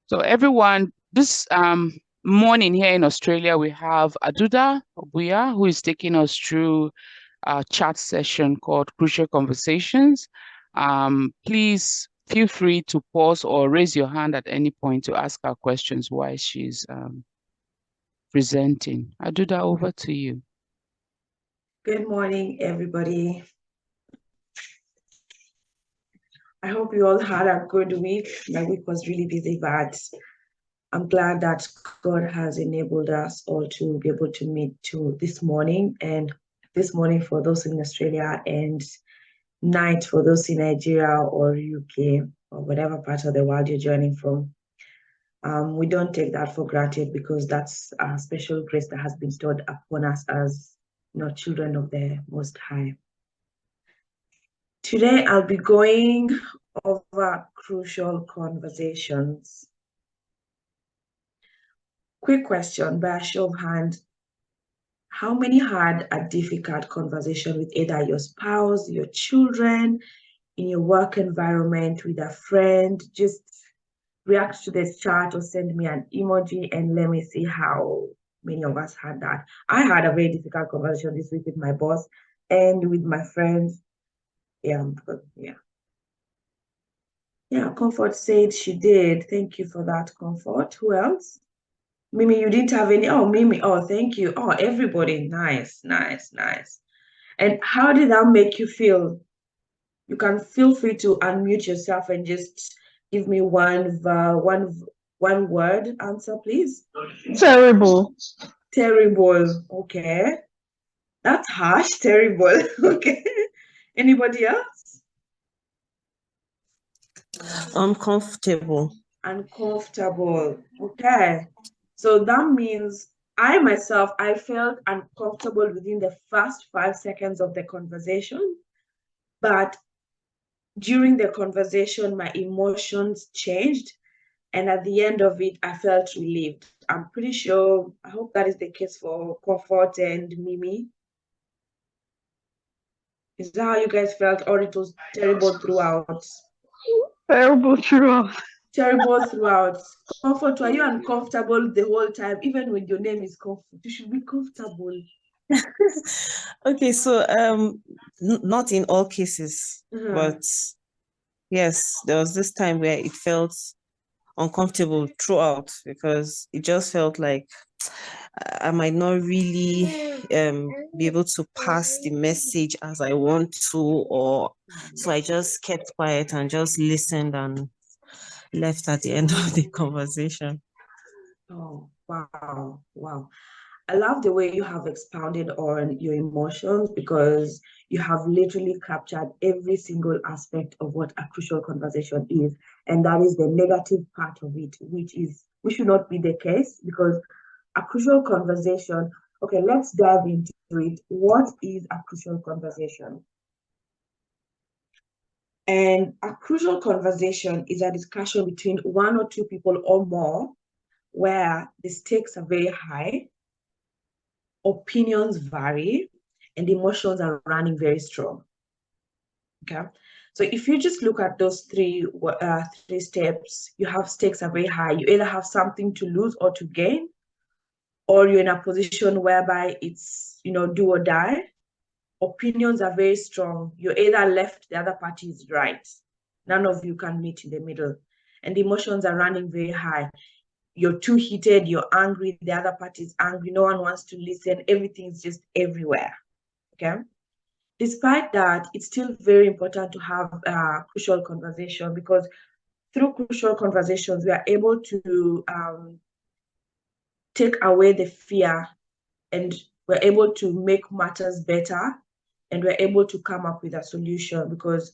So everyone, this morning here in Australia, we have Aduda Obuya, who is taking us through a chat session called Crucial Conversations. Please feel free to pause or raise your hand at any point to ask her questions while she's presenting. Aduda, over to you. Good morning, everybody. I hope you all had a good week. My week was really busy, but I'm glad that God has enabled us all to be able to meet this morning, and this morning for those in Australia and night for those in Nigeria or UK or whatever part of the world you're joining from. We don't take that for granted because that's a special grace that has been bestowed upon us as children of the Most High. Today, I'll be going over crucial conversations. Quick question by a show of hands. How many had a difficult conversation with either your spouse, your children, in your work environment, with a friend? Just react to this chat or send me an emoji and let me see how many of us had that. I had a very difficult conversation this week with my boss and with my friends. Yeah, Comfort said she did. Thank you for that, Comfort. Who else? Mimi, you didn't have any. Oh, Mimi. Oh, thank you. Oh, everybody. Nice, nice, nice. And how did that make you feel? You can feel free to unmute yourself and just give me one word answer, please. Terrible. Terrible. Okay. That's harsh. Terrible. Okay. Anybody else? Uncomfortable. Uncomfortable. Okay. So that means I felt uncomfortable within the first 5 seconds of the conversation, but during the conversation, my emotions changed. And at the end of it, I felt relieved. I'm pretty sure, I hope that is the case for Comfort and Mimi. Is that how you guys felt, or it was terrible throughout? Terrible throughout. Terrible throughout. Comfort, were you uncomfortable the whole time? Even when your name is Comfort, you should be comfortable. Okay, so not in all cases, but yes, there was this time where it felt uncomfortable throughout because it just felt like I might not really be able to pass the message as I want to, or so I just kept quiet and just listened and left at the end of the conversation. Oh, wow, wow. I love the way you have expounded on your emotions because you have literally captured every single aspect of what a crucial conversation is. And that is the negative part of it, which should not be the case because a crucial conversation, okay, let's dive into it. What is a crucial conversation? And a crucial conversation is a discussion between one or two people or more where the stakes are very high, opinions vary, and emotions are running very strong. Okay, so if you just look at those three steps, you have stakes are very high. You either have something to lose or to gain, or you're in a position whereby it's do or die. Opinions are very strong. You're either left, the other party is right. None of you can meet in the middle. And the emotions are running very high. You're too heated, you're angry, the other party is angry, no one wants to listen, everything's just everywhere. Okay. Despite that, it's still very important to have a crucial conversation because through crucial conversations, we are able to take away the fear and we're able to make matters better and we're able to come up with a solution because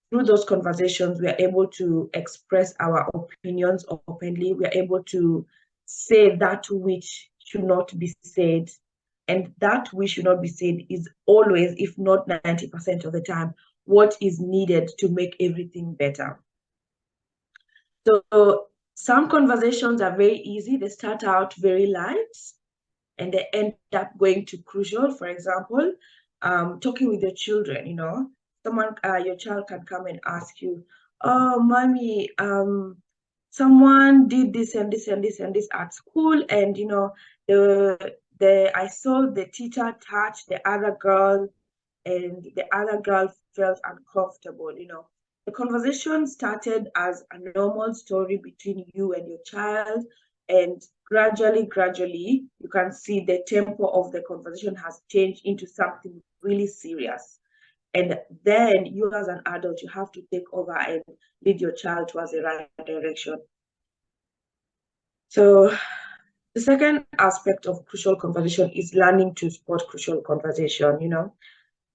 through those conversations, we are able to express our opinions openly. We are able to say that which should not be said. And that which should not be said is always, if not 90% of the time, what is needed to make everything better. So some conversations are very easy. They start out very light and they end up going to crucial. For example, talking with your children, someone, your child can come and ask you, oh, mommy, someone did this and this and this and this at school, and I saw the teacher touch the other girl, and the other girl felt uncomfortable. The conversation started as a normal story between you and your child, and gradually, you can see the tempo of the conversation has changed into something really serious. And then you as an adult, you have to take over and lead your child towards the right direction. So the second aspect of crucial conversation is learning to spot crucial conversation.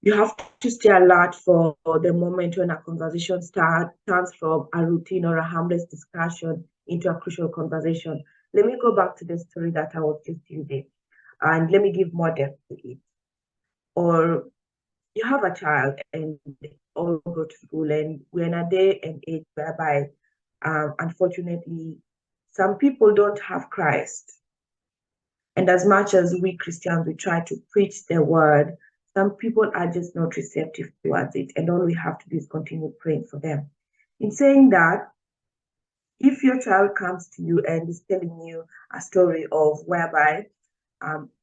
You have to stay alert for the moment when a conversation turns from a routine or a harmless discussion into a crucial conversation. Let me go back to the story that I was just using, and let me give more depth to it. Or you have a child and they all go to school, and we're in a day and age whereby, unfortunately, some people don't have Christ. And as much as we Christians, we try to preach the word, some people are just not receptive towards it. And all we have to do is continue praying for them. In saying that, if your child comes to you and is telling you a story of whereby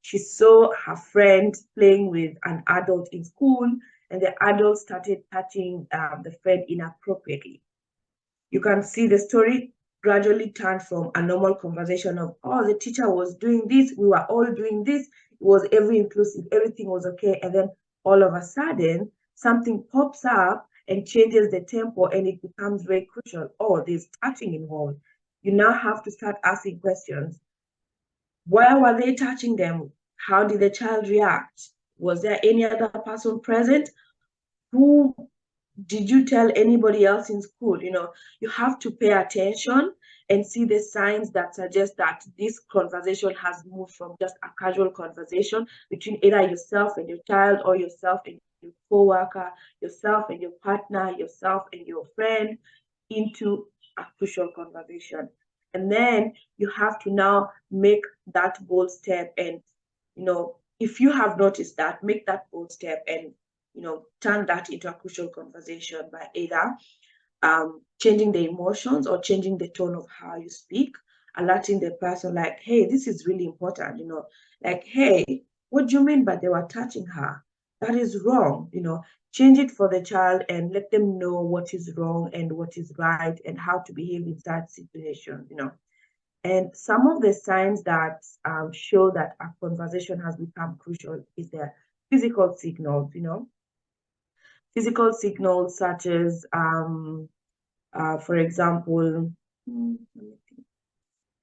she saw her friend playing with an adult in school, and the adult started touching the friend inappropriately, you can see the story gradually turned from a normal conversation of, oh, the teacher was doing this, we were all doing this, it was every inclusive, everything was okay. And then all of a sudden, something pops up and changes the tempo, and it becomes very crucial. Oh, there's touching involved. You now have to start asking questions. Where were they touching them? How did the child react? Was there any other person present? Who did you tell anybody else in school? You have to pay attention and see the signs that suggest that this conversation has moved from just a casual conversation between either yourself and your child, or yourself and your co-worker, yourself and your partner, yourself and your friend, into a crucial conversation. And then you have to now make that bold step. And if you have noticed that, make that bold step and turn that into a crucial conversation by either changing the emotions or changing the tone of how you speak, alerting the person like, hey, this is really important, like, hey, what do you mean by they were touching her? That is wrong. Change it for the child and let them know what is wrong and what is right and how to behave in that situation. And some of the signs that show that a conversation has become crucial is the physical signals. Physical signals such as, for example,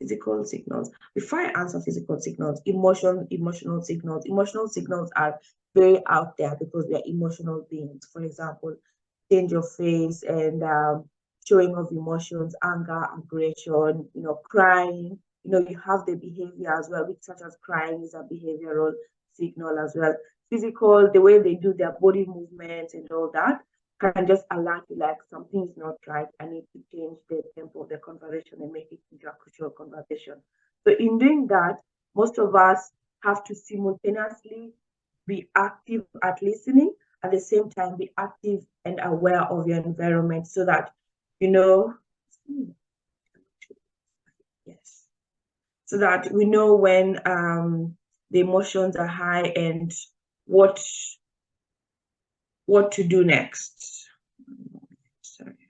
physical signals. Before I answer physical signals, emotional signals. Emotional signals are very out there because we are emotional beings. For example, change of face and showing of emotions, anger, aggression, crying. You have the behavior as well, which such as crying is a behavioral signal as well. Physical, the way they do their body movements and all that can just alert you like something is not right. I need to change the tempo of the conversation and make it into a crucial conversation. So in doing that, most of us have to simultaneously be active at listening, at the same time be active and aware of your environment, so that yes, so that we know when the emotions are high and what to do next. Sorry.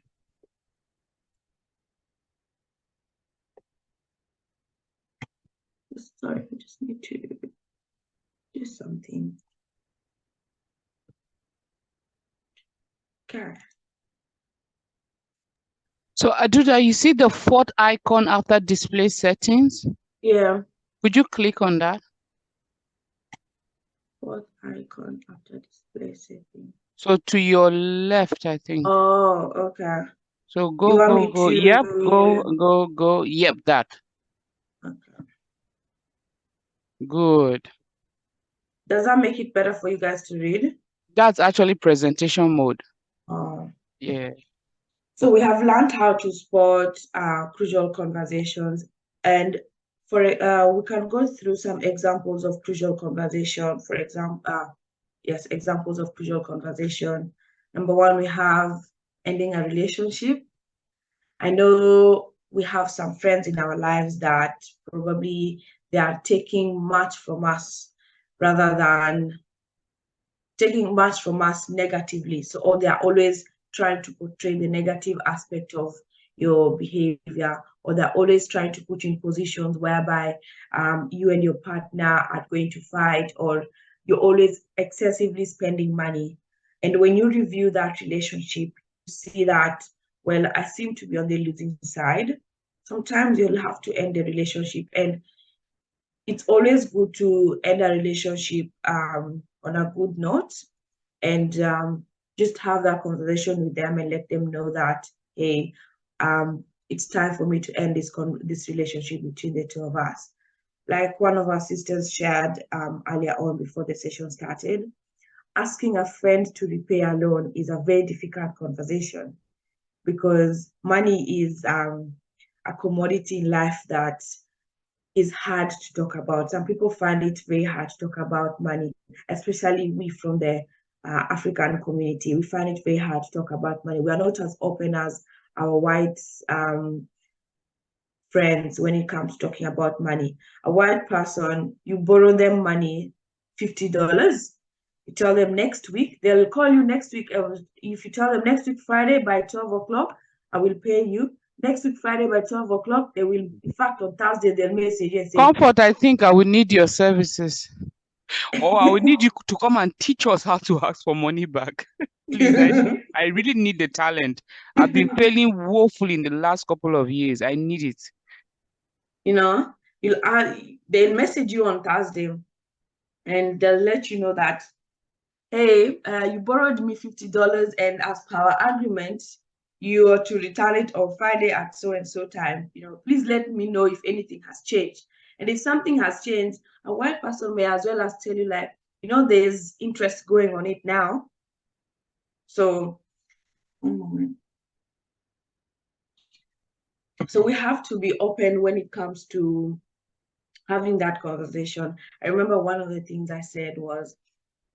Sorry, I just need to do something. Okay. So Aduda, you see the fourth icon after display settings? Yeah. Would you click on that? Fourth icon after display settings. So to your left, I think. Oh, okay. So go. Yep, go. Yep, that. Okay. Good. Does that make it better for you guys to read? That's actually presentation mode. Oh. Yeah. So we have learned how to spot crucial conversations, and for we can go through some examples of crucial conversation. For example, yes, examples of crucial conversation. Number one, we have ending a relationship. I know we have some friends in our lives that probably they are taking much from us rather than taking much from us negatively. So, or they are always trying to portray the negative aspect of your behavior, or they're always trying to put you in positions whereby you and your partner are going to fight, or you're always excessively spending money. And when you review that relationship, you see that, well, I seem to be on the losing side. Sometimes you'll have to end the relationship. And it's always good to end a relationship on a good note, and just have that conversation with them and let them know that, hey, it's time for me to end this relationship between the two of us. Like one of our sisters shared earlier on before the session started, asking a friend to repay a loan is a very difficult conversation, because money is a commodity in life that is hard to talk about. Some people find it very hard to talk about money, especially we from the African community. We find it very hard to talk about money. We are not as open as our white friends when it comes to talking about money. A white person, you borrow them money, $50. You tell them next week, they'll call you next week. If you tell them next week, Friday by 12 o'clock, I will pay you. Next week, Friday by 12 o'clock, they will, in fact, on Thursday, they'll message and say, Comfort, I think I will need your services. Or I will need you to come and teach us how to ask for money back. Please, I really need the talent. I've been failing woefully in the last couple of years. I need it. You know, they'll message you on Thursday and they'll let you know that, hey, you borrowed me $50, and as per our agreement, you are to return it on Friday at so and so time. Please let me know if anything has changed. And if something has changed, a white person may as well as tell you, like, there's interest going on it now. So, one moment. So we have to be open when it comes to having that conversation. I remember one of the things I said was,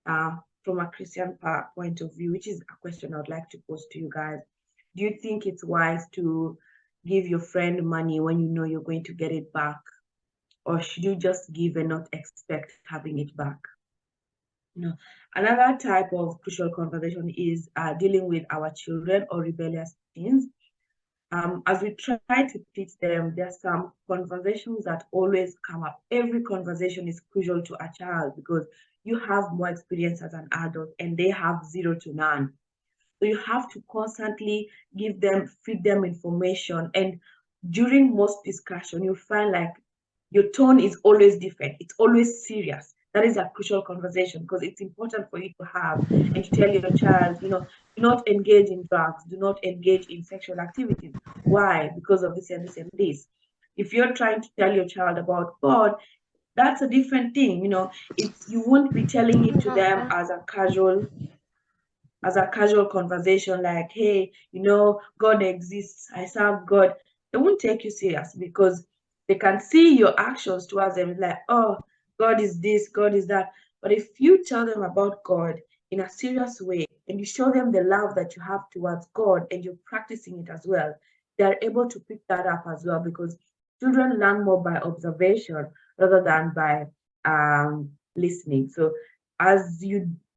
from a Christian point of view, which is a question I would like to pose to you guys. Do you think it's wise to give your friend money when you know you're going to get it back? Or should you just give and not expect having it back? Another type of crucial conversation is dealing with our children or rebellious teens. As we try to teach them, there are some conversations that always come up. Every conversation is crucial to a child because you have more experience as an adult and they have zero to none. So you have to constantly feed them information. And during most discussion, you find like your tone is always different. It's always serious. That is a crucial conversation because it's important for you to have and to tell your child, do not engage in drugs, do not engage in sexual activities. Why? Because of this and this and this. If you're trying to tell your child about God, that's a different thing. You won't be telling it to them as a casual conversation, like, hey, God exists, I serve God. They won't take you serious because they can see your actions towards them, like, oh, God is this, God is that. But if you tell them about God in a serious way and you show them the love that you have towards God and you're practicing it as well, they're able to pick that up as well, because children learn more by observation rather than by listening. So as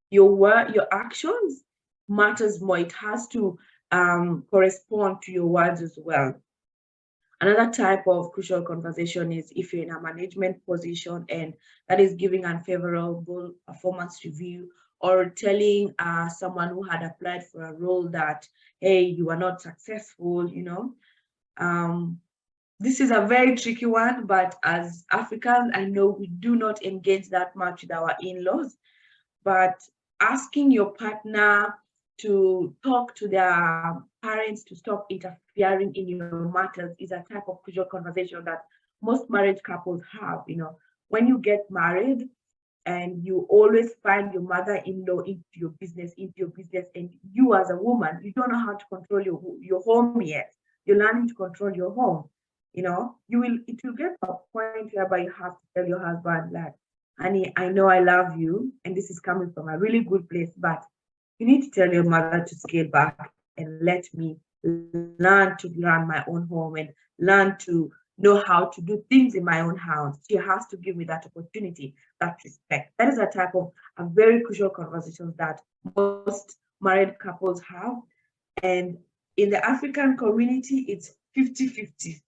your actions matters more. It has to correspond to your words as well. Another type of crucial conversation is if you're in a management position and that is giving unfavorable performance review, or telling someone who had applied for a role that, hey, you are not successful. This is a very tricky one, but as Africans, I know we do not engage that much with our in-laws, but asking your partner to talk to their parents to stop interfering in your matters is a type of crucial conversation that most married couples have. When you get married and you always find your mother-in-law into your business, and you as a woman, you don't know how to control your home yet. You're learning to control your home. It will get to a point whereby you have to tell your husband, like, honey, I know I love you, and this is coming from a really good place, but you need to tell your mother to scale back and let me learn to run my own home and learn to know how to do things in my own house. She has to give me that opportunity, that respect. That is a type of a very crucial conversation that most married couples have. And in the African community, it's 50-50.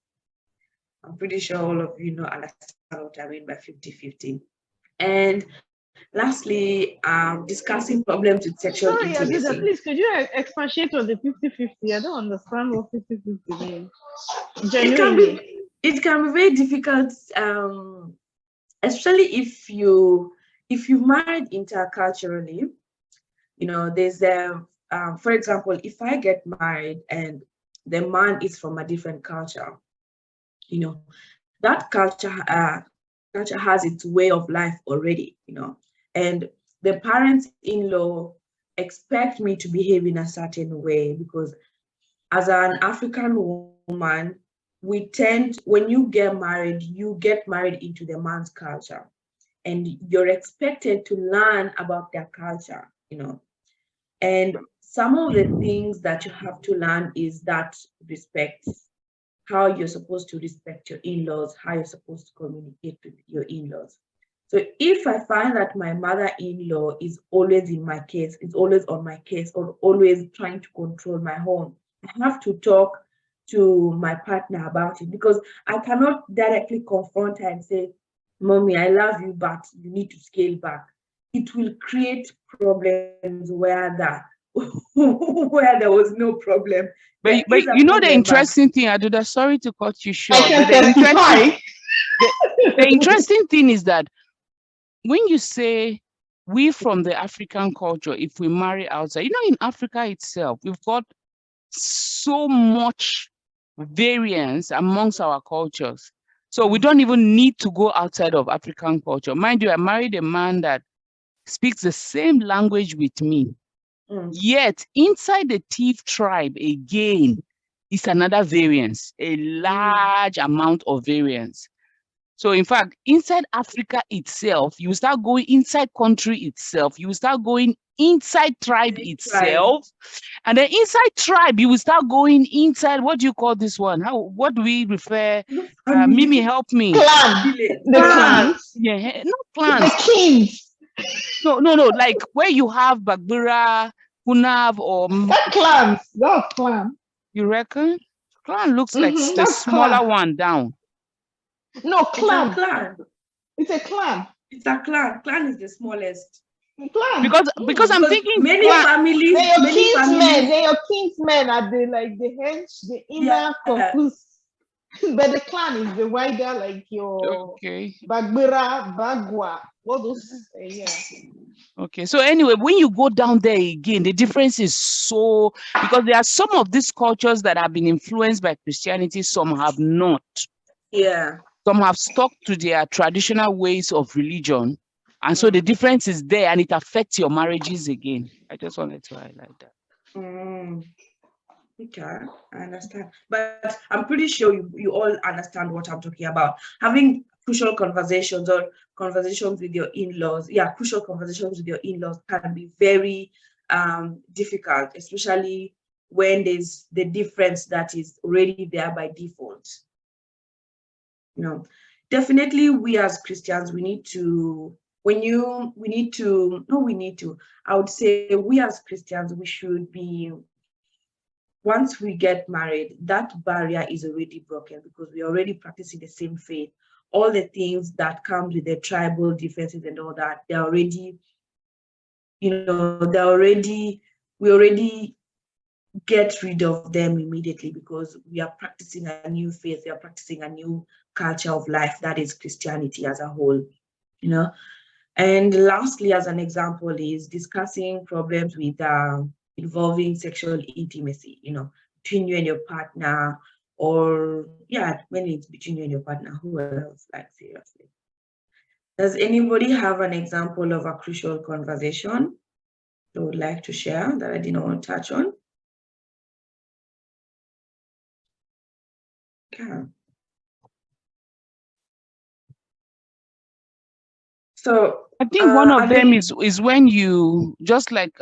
I'm pretty sure all of you know understand what I mean by 50-50. And lastly, discussing problems with sexual intimacy. Aduda, please, could you expatiate on the 50-50? I don't understand what 50-50 means. Genuinely. It can be very difficult, especially if you married interculturally. You know, there's for example, if I get married and the man is from a different culture, you know, that culture has its way of life already, you know, and the parents-in-law expect me to behave in a certain way because as an African woman, we tend, when you get married into the man's culture, and you're expected to learn about their culture, you know. And some of the things that you have to learn is that respect, how you're supposed to respect your in-laws, how you're supposed to communicate with your in-laws. So if I find that my mother-in-law is always in my case, is always on my case, or always trying to control my home, I have to talk to my partner about it because I cannot directly confront her and say, Mommy, I love you, but you need to scale back. It will create problems where there was no problem. But you know the interesting thing, Aduda, sorry to cut you short, but the interesting thing is that when you say we from the African culture, if we marry outside, you know, in Africa itself, we've got so much variance amongst our cultures. So we don't even need to go outside of African culture. Mind you, I married a man that speaks the same language with me. Yet inside the Thief tribe, again, is another variance, a large amount of variance. So in fact, inside Africa itself, you start going inside country itself, you start going inside tribe itself, and then inside tribe, you will start going inside, what do you call this one? What do we refer? Mimi, help me. Clan. The clans. Yeah, not clans. The kings. No, like where you have Bagbura, Hunav, or clans. That's clan. You reckon? Clan looks like the smaller one down. No, clan. It's a clan. It's a clan. Clan is the smallest. Clan. Because I'm thinking many families. They're your kinsmen are the hench, the inner focus. But the clan is the wider, like your Bagbura, Bagwa, all those. Okay, so anyway, when you go down there again, the difference is so, because there are some of these cultures that have been influenced by Christianity, some have not. Yeah. Some have stuck to their traditional ways of religion. And so the difference is there and it affects your marriages again. I just wanted to highlight that. Okay, I understand. But I'm pretty sure you all understand what I'm talking about. Having crucial conversations or conversations with your in-laws, crucial conversations with your in-laws can be very difficult, especially when there's the difference that is already there by default. You know, definitely we as Christians, I would say we as Christians, we should be, once we get married, that barrier is already broken because we're already practicing the same faith. All the things that come with the tribal differences and all that, we already get rid of them immediately because we are practicing a new faith, we are practicing a new culture of life, that is Christianity as a whole, you know. And lastly, as an example, is discussing problems with involving sexual intimacy, you know, between you and your partner, or when it's between you and your partner, who else, like, seriously? Does anybody have an example of a crucial conversation they would like to share that I didn't want to touch on? Okay. So I think one of them is when you, just like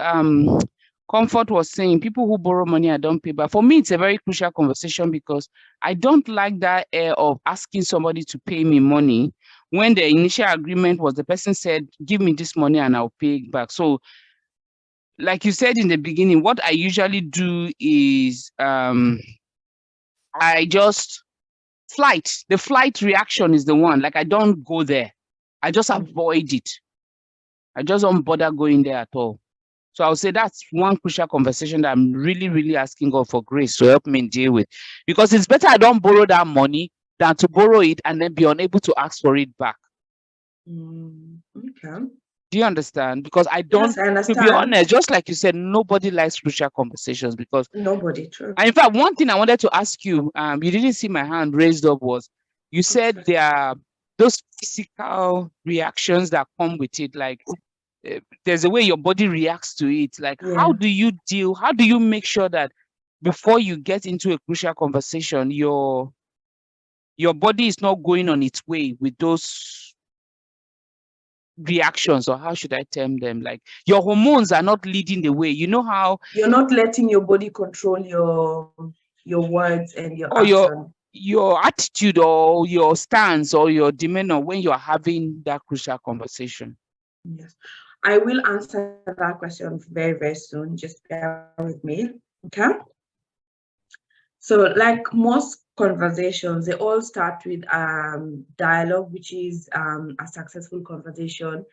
Comfort was saying people who borrow money and don't pay back. For me, it's a very crucial conversation because I don't like that air of asking somebody to pay me money when the initial agreement was the person said, give me this money and I'll pay it back. So like you said in the beginning, what I usually do is I just the flight reaction is the one, like I don't go there. I just avoid it. I just don't bother going there at all. So I would say that's one crucial conversation that I'm really, really asking God for grace to help me deal with. Because it's better I don't borrow that money than to borrow it and then be unable to ask for it back. Okay. Do you understand? Because I don't, yes, I understand. To be honest, just like you said, nobody likes crucial conversations because nobody, true. And in fact, one thing I wanted to ask you, you didn't see my hand raised up, was you said there are those physical reactions that come with it, like there's a way your body reacts to it. Like, how do you make sure that before you get into a crucial conversation, your body is not going on its way with those reactions, or how should I term them? Like your hormones are not leading the way. You know how you're not letting your body control your words and your action. Your attitude or your stance or your demeanor when you are having that crucial conversation. Yes, I will answer that question very, very soon. Just bear with me, okay? So like most conversations, they all start with dialogue, which is a successful conversation.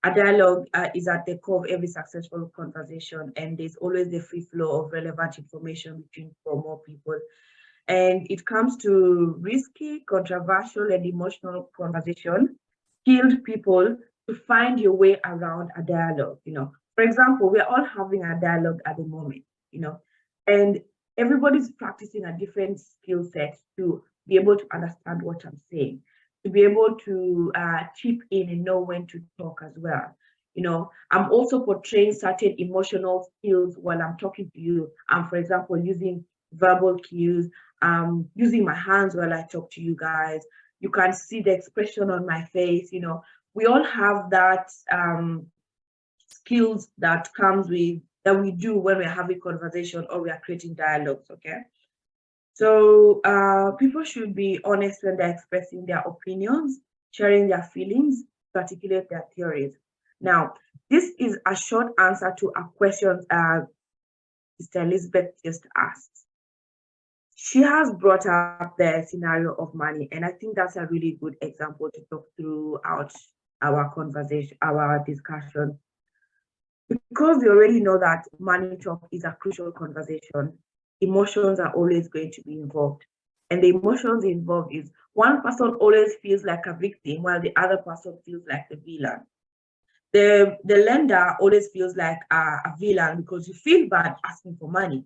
A dialogue is at the core of every successful conversation, and there's always the free flow of relevant information between four or more people. And it comes to risky, controversial, and emotional conversation, skilled people to find your way around a dialogue. For example, we're all having a dialogue at the moment, and everybody's practicing a different skill set to be able to understand what I'm saying, to be able to chip in and know when to talk as well. I'm also portraying certain emotional skills while I'm talking to you. For example, using verbal cues, using my hands while I talk to you guys. You can see the expression on my face. We all have that skills that we do when we're having conversation or we are creating dialogues, okay? So people should be honest when they're expressing their opinions, sharing their feelings, to articulate their theories. Now, this is a short answer to a question Sister Elizabeth just asked. She has brought up the scenario of money, and I think that's a really good example to talk throughout our conversation, our discussion. Because we already know that money talk is a crucial conversation, emotions are always going to be involved. And the emotions involved is one person always feels like a victim while the other person feels like the villain. The lender always feels like a villain because you feel bad asking for money.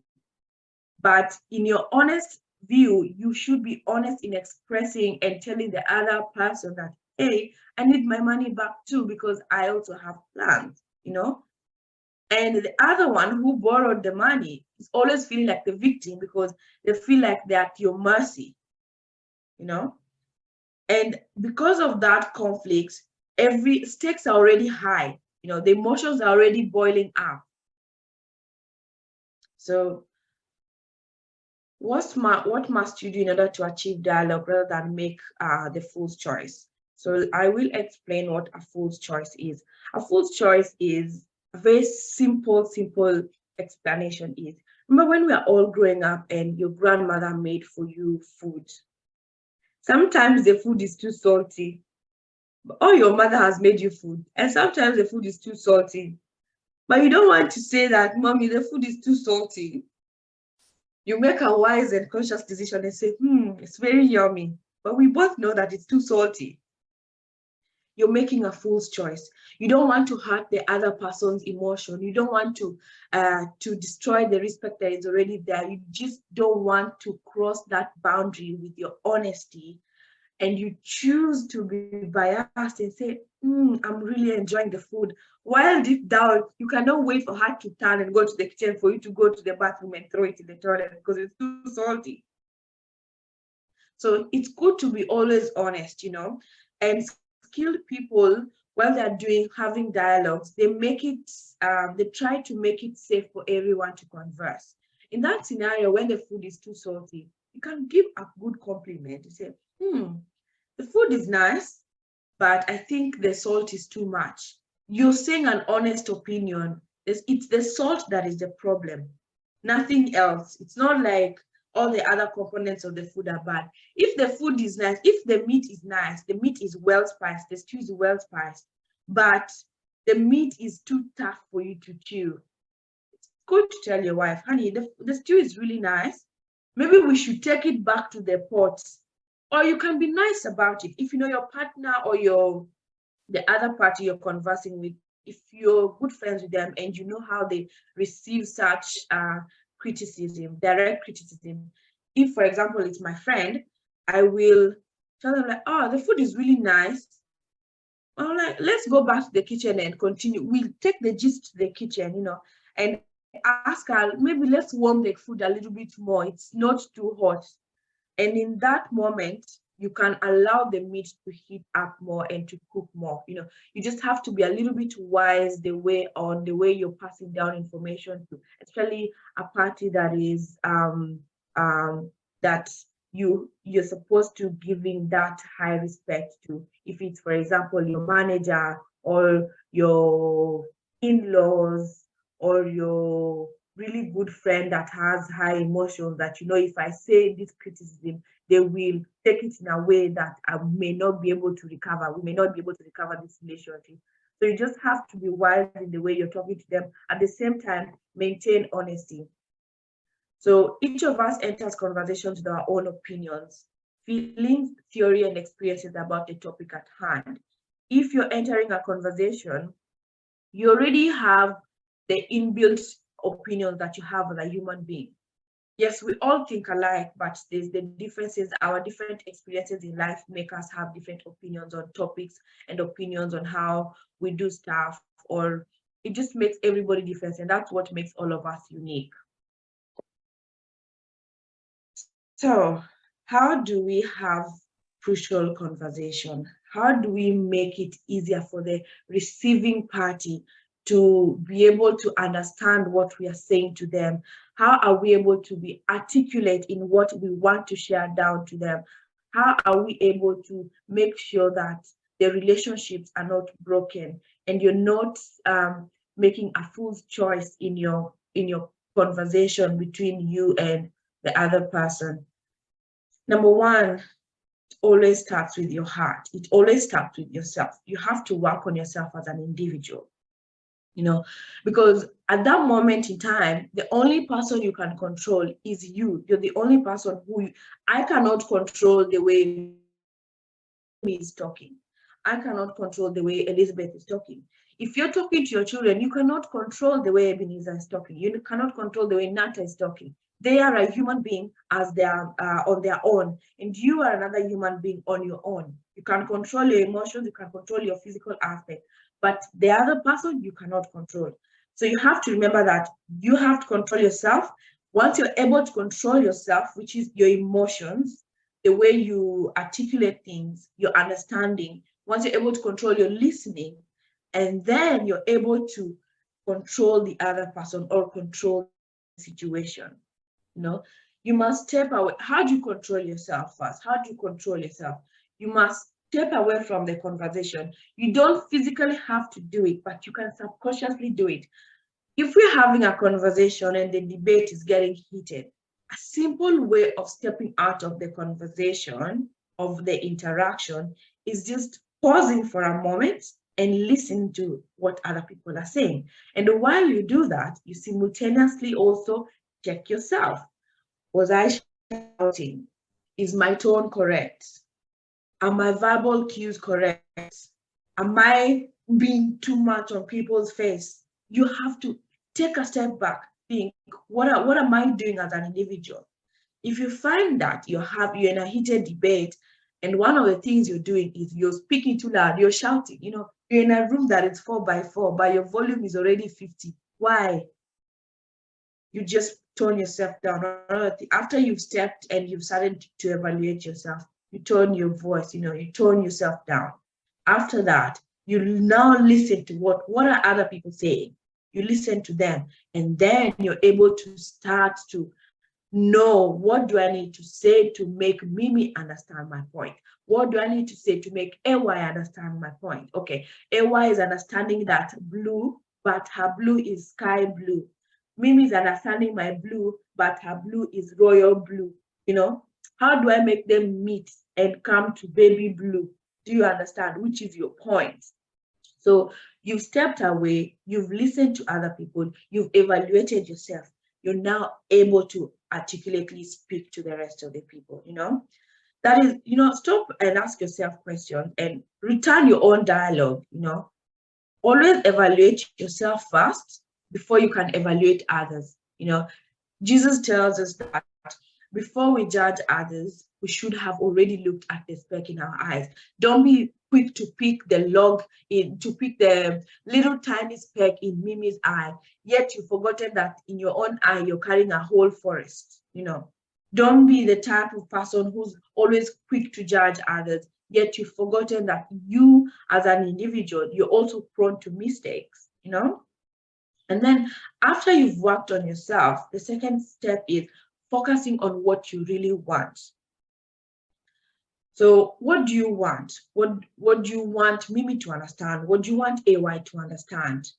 But in your honest view, you should be honest in expressing and telling the other person that, hey, I need my money back too because I also have plans, And the other one who borrowed the money is always feeling like the victim because they feel like they're at your mercy, And because of that conflict, every stakes are already high, the emotions are already boiling up. So what must you do in order to achieve dialogue rather than make the fool's choice? So I will explain what a fool's choice is. A fool's choice is a very simple explanation is, remember when we are all growing up and your grandmother made for you food? Sometimes the food is too salty, or your mother has made you food, and sometimes the food is too salty. But you don't want to say that, Mommy, the food is too salty. You make a wise and conscious decision and say, it's very yummy, but we both know that it's too salty. You're making a fool's choice. You don't want to hurt the other person's emotion. You don't want to destroy the respect that is already there. You just don't want to cross that boundary with your honesty. And you choose to be biased and say, I'm really enjoying the food. While deep down, you cannot wait for her to turn and go to the kitchen for you to go to the bathroom and throw it in the toilet because it's too salty. So it's good to be always honest, And skilled people while they're having dialogues, they make it, they try to make it safe for everyone to converse. In that scenario, when the food is too salty, you can give a good compliment. You say, the food is nice, but I think the salt is too much. You're saying an honest opinion. It's the salt that is the problem, nothing else. It's not like all the other components of the food are bad. If the food is nice, if the meat is nice, the meat is well spiced, the stew is well spiced, but the meat is too tough for you to chew, it's good to tell your wife, honey, the stew is really nice. Maybe we should take it back to the pot. Or you can be nice about it. If you know your partner or the other party you're conversing with, if you're good friends with them and you know how they receive such criticism, direct criticism. If, for example, it's my friend, I will tell them like, oh, the food is really nice. Well, like, let's go back to the kitchen and continue. We'll take the gist to the kitchen, and ask her, maybe let's warm the food a little bit more. It's not too hot. And in that moment, you can allow the meat to heat up more and to cook more. You just have to be a little bit wise the way you're passing down information to, especially a party that is that you're supposed to giving that high respect to. If it's, for example, your manager or your in-laws or your really good friend that has high emotions, that if I say this criticism, they will take it in a way that I may not be able to recover. We may not be able to recover this relationship. So you just have to be wise in the way you're talking to them. At the same time, maintain honesty. So each of us enters conversations with our own opinions, feelings, theory, and experiences about the topic at hand. If you're entering a conversation, you already have the inbuilt opinions that you have as a human being. Yes, we all think alike, but there's the differences. Our different experiences in life make us have different opinions on topics and opinions on how we do stuff, or it just makes everybody different, and that's what makes all of us unique. So how do we have crucial conversation? How do we make it easier for the receiving party to be able to understand what we are saying to them? How are we able to be articulate in what we want to share down to them? How are we able to make sure that the relationships are not broken and you're not making a fool's choice in your conversation between you and the other person? Number one, it always starts with your heart. It always starts with yourself. You have to work on yourself as an individual, because at that moment in time, the only person you can control is you. You're the only person I cannot control the way me is talking. I cannot control the way Elizabeth is talking. If you're talking to your children, you cannot control the way Ebenezer is talking. You cannot control the way Nata is talking. They are a human being as they are on their own, and you are another human being on your own. You can control your emotions, you can control your physical aspect, but the other person you cannot control. So you have to remember that you have to control yourself. Once you're able to control yourself, which is your emotions, the way you articulate things, your understanding, once you're able to control your listening, and then you're able to control the other person or control the situation. You must step away. How do you control yourself first? How do you control yourself? You must step away from the conversation. You don't physically have to do it, but you can subconsciously do it. If we're having a conversation and the debate is getting heated, a simple way of stepping out of the conversation, of the interaction, is just pausing for a moment and listen to what other people are saying. And while you do that, you simultaneously also check yourself. Was I shouting? Is my tone correct? Are my verbal cues correct? Am I being too much on people's face? You have to take a step back, think, what am I doing as an individual? If you find that you're in a heated debate, and one of the things you're doing is you're speaking too loud, you're shouting, you're in a room that is 4x4, but your volume is already 50. Why? You just tone yourself down. After you've stepped and you've started to evaluate yourself, you tone your voice, you tone yourself down. After that, You now listen to what are other people saying. You listen to them, and then you're able to start to know, what do I need to say to make Mimi understand my point? What do I need to say to make AY understand my point? Okay, AY is understanding that blue, but her blue is sky blue. Mimi is understanding my blue, but her blue is royal blue. You know, how do I make them meet and come to baby blue? Do you understand? Which is your point? So you've stepped away, you've listened to other people, you've evaluated yourself. You're now able to articulately speak to the rest of the people, you know? That is, you know, stop and ask yourself questions and return your own dialogue, you know? Always evaluate yourself first before you can evaluate others, you know? Jesus tells us that before we judge others, we should have already looked at the speck in our eyes. Don't be quick to pick the to pick the little tiny speck in Mimi's eye, yet you've forgotten that in your own eye, you're carrying a whole forest, you know. Don't be the type of person who's always quick to judge others, yet you've forgotten that you as an individual, you're also prone to mistakes, you know. And then after you've worked on yourself, the second step is focusing on what you really want. So what do you want? What do you want Mimi to understand? What do you want AY to understand?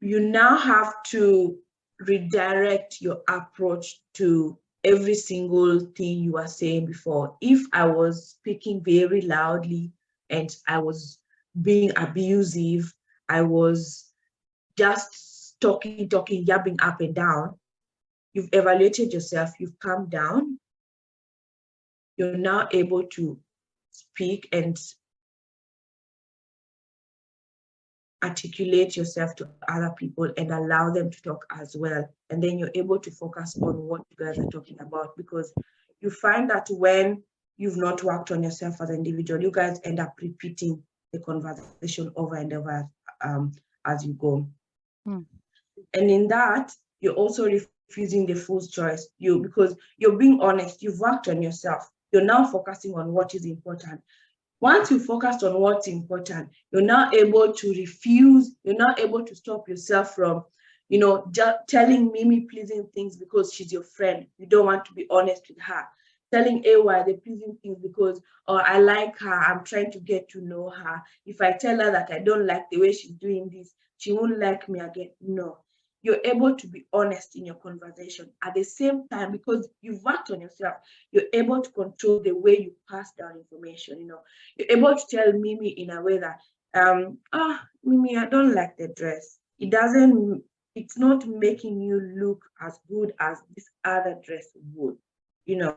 You now have to redirect your approach to every single thing you were saying before. If I was speaking very loudly and I was being abusive, I was just talking, yapping up and down, you've evaluated yourself, you've calmed down, you're now able to speak and articulate yourself to other people and allow them to talk as well. And then you're able to focus on what you guys are talking about, because you find that when you've not worked on yourself as an individual, you guys end up repeating the conversation over and over as you go. And in that, you're also refusing the fool's choice. Because you're being honest, you've worked on yourself. You're now focusing on what is important. Once you focused on what's important, you're now able to refuse, you're now able to stop yourself from, you know, just telling Mimi pleasing things because she's your friend. You don't want to be honest with her. Telling AY the pleasing things because, oh, I like her, I'm trying to get to know her. If I tell her that I don't like the way she's doing this, she won't like me again. No. You're able to be honest in your conversation. At the same time, because you've worked on yourself, you're able to control the way you pass down information. You know, you're able to tell Mimi in a way that, Mimi, I don't like the dress. It's not making you look as good as this other dress would. You know,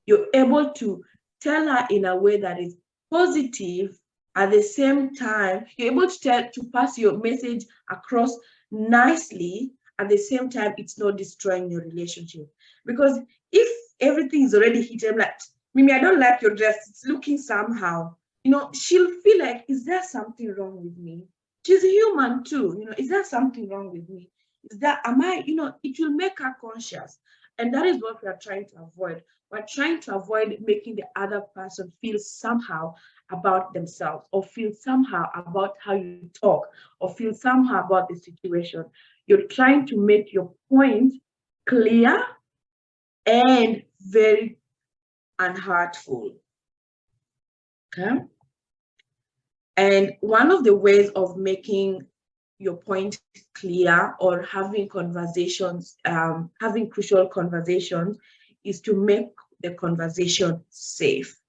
you're able to tell her in a way that is positive. At the same time, you're able to pass your message across nicely. At the same time, it's not destroying your relationship. Because if everything is already hidden, like, Mimi, I don't like your dress, it's looking somehow, you know, she'll feel like, is there something wrong with me? She's a human too, you know, is there something wrong with me? It will make her conscious. And that is what we are trying to avoid. We're trying to avoid making the other person feel somehow about themselves, or feel somehow about how you talk, or feel somehow about the situation. You're trying to make your point clear and very unhurtful. Okay? And one of the ways of making your point clear or having conversations, having crucial conversations, is to make the conversation safe.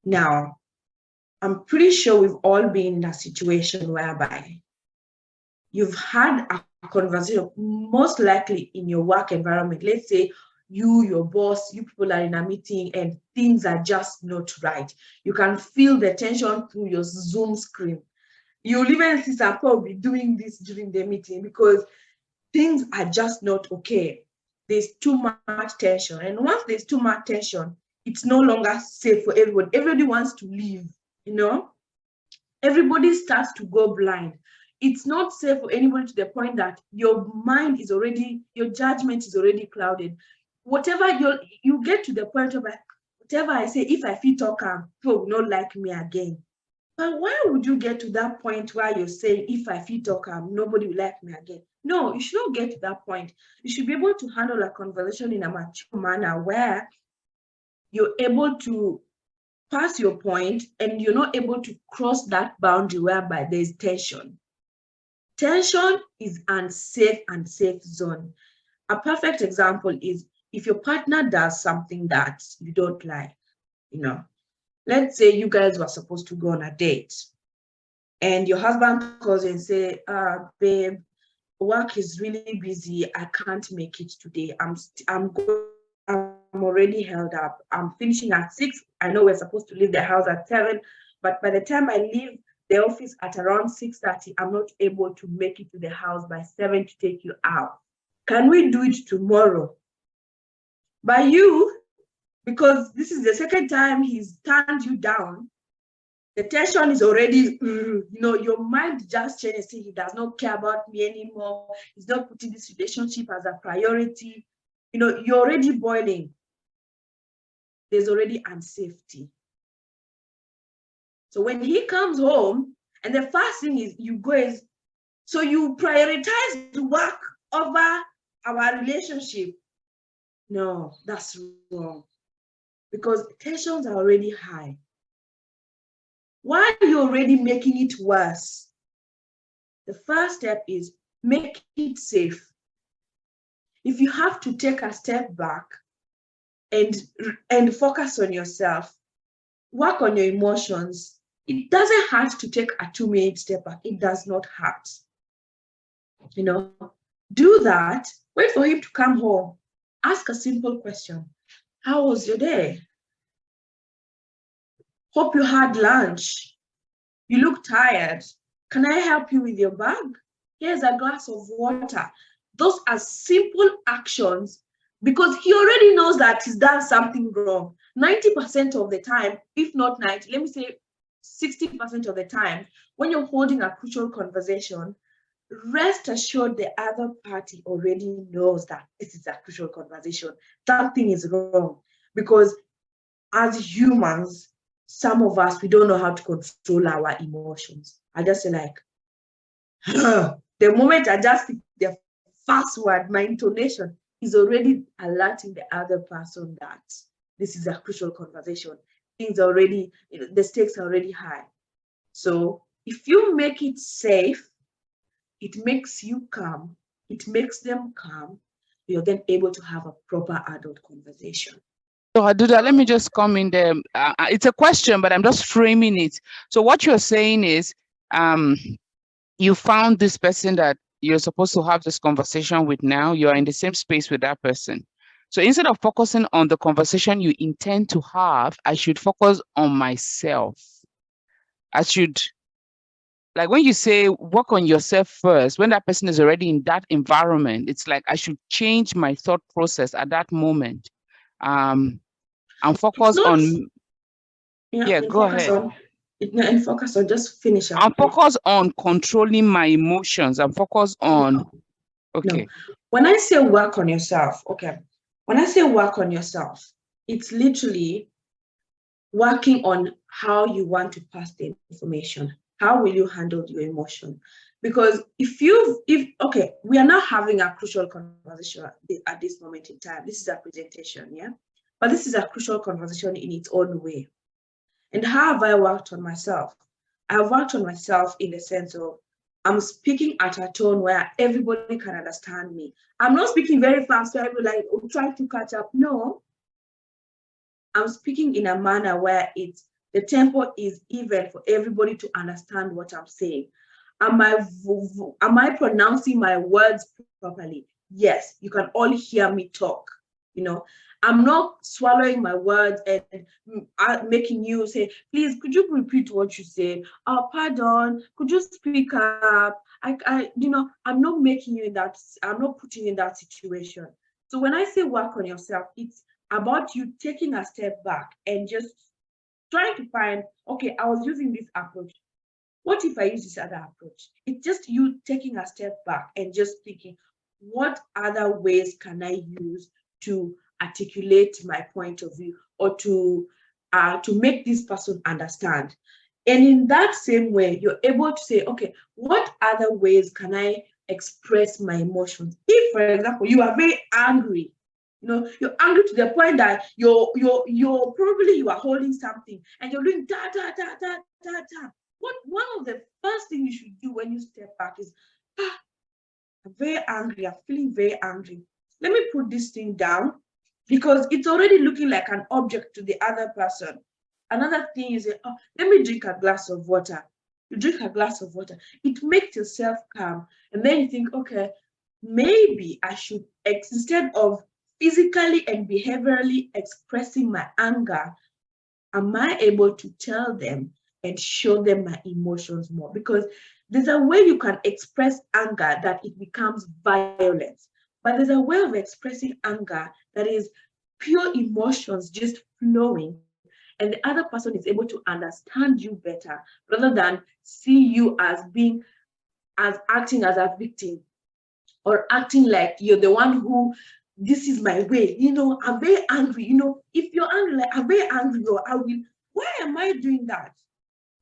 Now, I'm pretty sure we've all been in a situation whereby you've had a conversation, most likely in your work environment. Let's say you, your boss, you people are in a meeting and things are just not right. You can feel the tension through your Zoom screen. You'll even see some people be doing this during the meeting because things are just not okay. There's too much tension. And once there's too much tension, it's no longer safe for everybody. Everybody wants to leave, you know? Everybody starts to go blind. It's not safe for anybody to the point that your mind is already, your judgment is already clouded. Whatever you get to the point of like, whatever I say, if I feel talk, people will not like me again. But why would you get to that point where you're saying, if I feel talk, nobody will like me again? No, you should not get to that point. You should be able to handle a conversation in a mature manner where you're able to pass your point and you're not able to cross that boundary whereby there's tension. Tension is unsafe and safe zone. A perfect example is if your partner does something that you don't like, let's say you guys were supposed to go on a date and your husband calls you and say, babe, work is really busy. I can't make it today. I'm already held up. I'm finishing at 6. I know we're supposed to leave the house at 7, but by the time I leave the office at around 6:30, I'm not able to make it to the house by 7 to take you out. Can we do it tomorrow? By you, because this is the second time he's turned you down, the tension is already, your mind just changes. He does not care about me anymore. He's not putting this relationship as a priority. You're already boiling. There's already unsafety. So when he comes home, and the first thing is you prioritize work over our relationship. No, that's wrong. Because tensions are already high. Why are you already making it worse? The first step is make it safe. If you have to take a step back and focus on yourself, work on your emotions, it doesn't hurt to take a 2-minute step back. It does not hurt. Do that. Wait for him to come home. Ask a simple question. How was your day? Hope you had lunch. You look tired. Can I help you with your bag? Here's a glass of water. Those are simple actions because he already knows that he's done something wrong. 90% of the time, if not 90, let me say 60% of the time, when you're holding a crucial conversation, rest assured the other party already knows that this is a crucial conversation. Something is wrong because as humans, some of us, we don't know how to control our emotions. I just say like, the moment I just speak the first word, my intonation is already alerting the other person that this is a crucial conversation. Things already, the stakes are already high. So if you make it safe, it makes you calm, it makes them calm, you're then able to have a proper adult conversation. So Aduda, let me just come in there. It's a question, but I'm just framing it. So what you're saying is, you found this person that you're supposed to have this conversation with now, you're in the same space with that person. So instead of focusing on the conversation you intend to have, I should focus on myself. I should, like when you say work on yourself first, when that person is already in that environment, it's like I should change my thought process at that moment. And focus on, go ahead. And focus on just finish up. I'm focused on controlling my emotions. I'm focused on, okay. No. When I say work on yourself, when I say work on yourself, it's literally working on how you want to pass the information. How will you handle your emotion? Because we are not having a crucial conversation at this moment in time. This is a presentation, yeah? But this is a crucial conversation in its own way. And how have I worked on myself? I have worked on myself in the sense of I'm speaking at a tone where everybody can understand me. I'm not speaking very fast, so I'm like trying to catch up. No, I'm speaking in a manner where the tempo is even for everybody to understand what I'm saying. Am I pronouncing my words properly? Yes, you can all hear me talk. I'm not swallowing my words and making you say, please, could you repeat what you say? Oh, pardon, could you speak up? I'm not making you in that, I'm not putting you in that situation. So when I say work on yourself, it's about you taking a step back and just trying to find, okay, I was using this approach. What if I use this other approach? It's just you taking a step back and just thinking, what other ways can I use to articulate my point of view, or to make this person understand. And in that same way, you're able to say, okay, what other ways can I express my emotions? If, for example, you are very angry, you're angry to the point that you're probably you are holding something and you're doing da da da da da da. One of the first things you should do when you step back is, I'm very angry, I'm feeling very angry. Let me put this thing down, because it's already looking like an object to the other person. Another thing is, let me drink a glass of water. You drink a glass of water. It makes yourself calm. And then you think, okay, maybe I should, instead of physically and behaviorally expressing my anger, am I able to tell them and show them my emotions more? Because there's a way you can express anger that it becomes violence. But there's a way of expressing anger that is pure emotions just flowing, and the other person is able to understand you better, rather than see you as acting as a victim, or acting like you're the one who, this is my way, I'm very angry, if you're angry, like, I'm very angry, or I will, why am I doing that?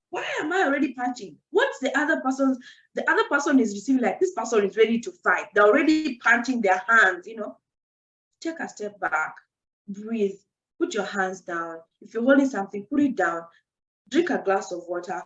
Why am I already punching? What's the other person is receiving, like, this person is ready to fight. They're already punching their hands, Take a step back, breathe, put your hands down. If you're holding something, put it down, drink a glass of water,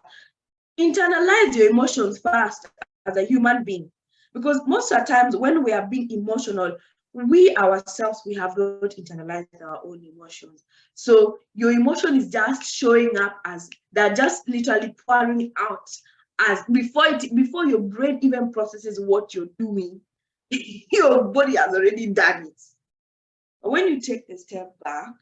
internalize your emotions first as a human being. Because most of the times when we are being emotional, we ourselves, we have not internalized our own emotions. So your emotion is just showing up as, they're just literally pouring out, as before your brain even processes what you're doing, your body has already done it. But when you take the step back,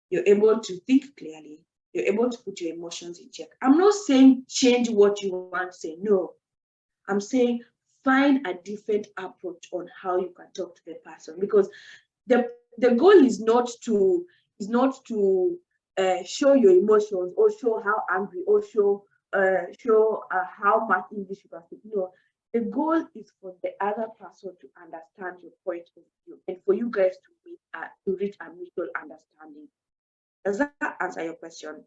you're able to think clearly, you're able to put your emotions in check. I'm not saying change what you want to say, no. I'm saying find a different approach on how you can talk to the person, because the goal is not to show your emotions, or show how angry, or show how much English you can speak. No, the goal is for the other person to understand your point of view, and for you guys to reach a mutual understanding. Does that answer your question?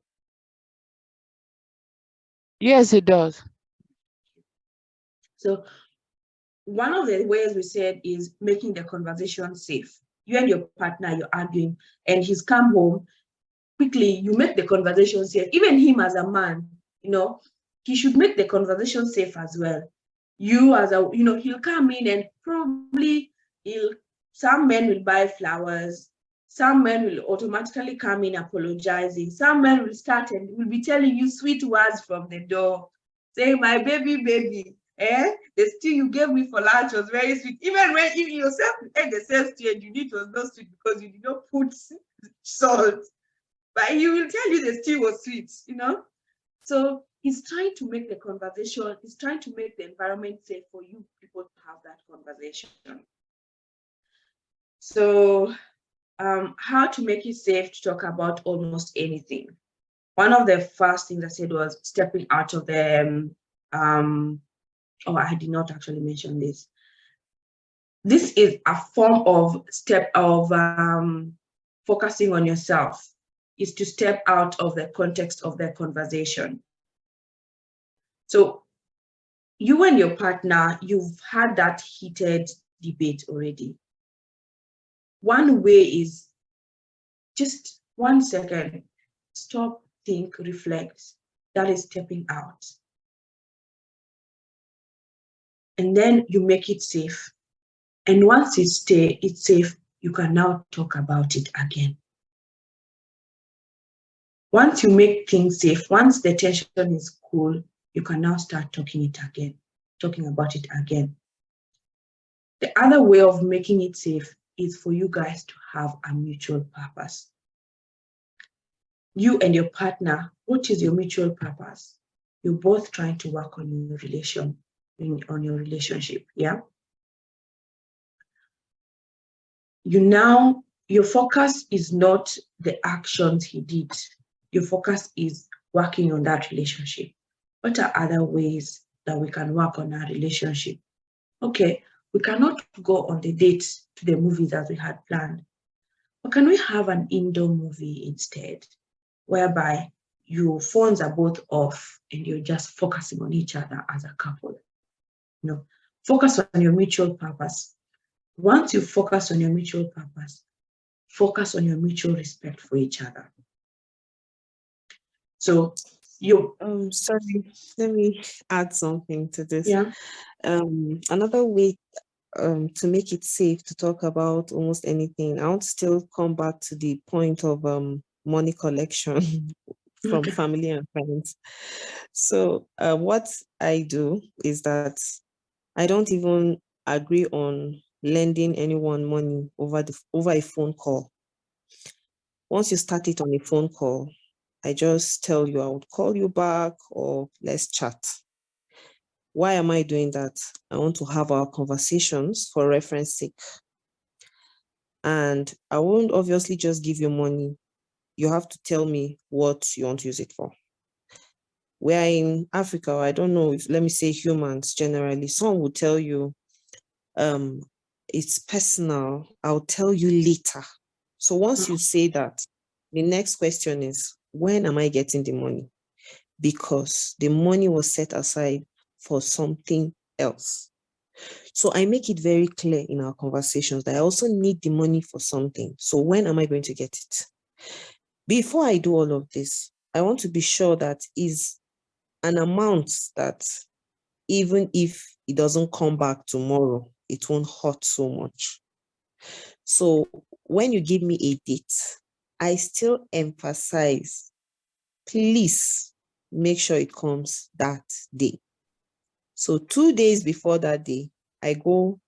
Yes, it does. So one of the ways we said is making the conversation safe. You and your partner, you're arguing, and he's come home. Quickly, you make the conversation safe. Even him as a man, he should make the conversation safe as well. You as a, he'll come in and probably some men will buy flowers. Some men will automatically come in apologizing. Some men will start and will be telling you sweet words from the door, saying, my baby, the stew you gave me for lunch was very sweet. Even when you yourself ate the same stew and you knew it was not sweet because you did not put salt. But he will tell you the stew was sweet, So he's trying to make the conversation, he's trying to make the environment safe for you people to have that conversation. So how to make it safe to talk about almost anything. One of the first things I said was stepping out of the, I did not actually mention this. This is a form of focusing on yourself, is to step out of the context of the conversation. So you and your partner, you've had that heated debate already. One way is just 1 second, stop, think, reflect. That is stepping out. And then you make it safe. And once it's safe, you can now talk about it again. Once you make things safe, once the tension is cool, you can now start talking about it again. The other way of making it safe is for you guys to have a mutual purpose. You and your partner, what is your mutual purpose? You're both trying to work on your relationship, yeah? Your focus is not the actions he did. Your focus is working on that relationship. What are other ways that we can work on our relationship? Okay, we cannot go on the dates to the movies as we had planned. Or can we have an indoor movie instead, whereby your phones are both off and you're just focusing on each other as a couple? Focus on your mutual purpose. Once you focus on your mutual purpose, focus on your mutual respect for each other. So sorry, let me add something to this. Yeah. Another way to make it safe to talk about almost anything, I want to still come back to the point of money collection from family and friends. So what I do is that I don't even agree on lending anyone money over a phone call. Once you start it on a phone call, I just tell you I would call you back or let's chat. Why am I doing that? I want to have our conversations for reference sake. And I won't obviously just give you money. You have to tell me what you want to use it for. We're in Africa, I don't know if, let me say humans generally, someone will tell you, it's personal, I'll tell you later. So once you say that, the next question is, when am I getting the money? Because the money was set aside for something else. So I make it very clear in our conversations that I also need the money for something. So when am I going to get it? Before I do all of this, I want to be sure that is an amount that even if it doesn't come back tomorrow, it won't hurt so much. So when you give me a date, I still emphasize, please make sure it comes that day. So 2 days before that day, I go,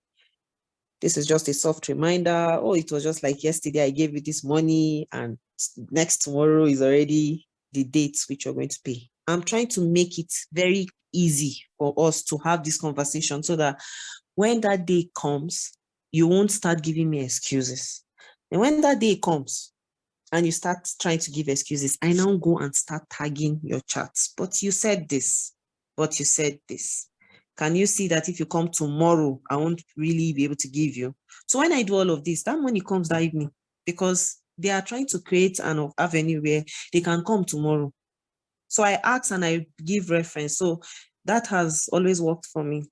this is just a soft reminder. Oh, it was just like yesterday, I gave you this money and next tomorrow is already the dates which you're going to pay. I'm trying to make it very easy for us to have this conversation so that when that day comes, you won't start giving me excuses. And when that day comes and you start trying to give excuses, I now go and start tagging your chats. But you said this, but you said this. Can you see that if you come tomorrow, I won't really be able to give you? So when I do all of this, that money comes that evening because they are trying to create an avenue where they can come tomorrow. So I ask and I give reference. So that has always worked for me.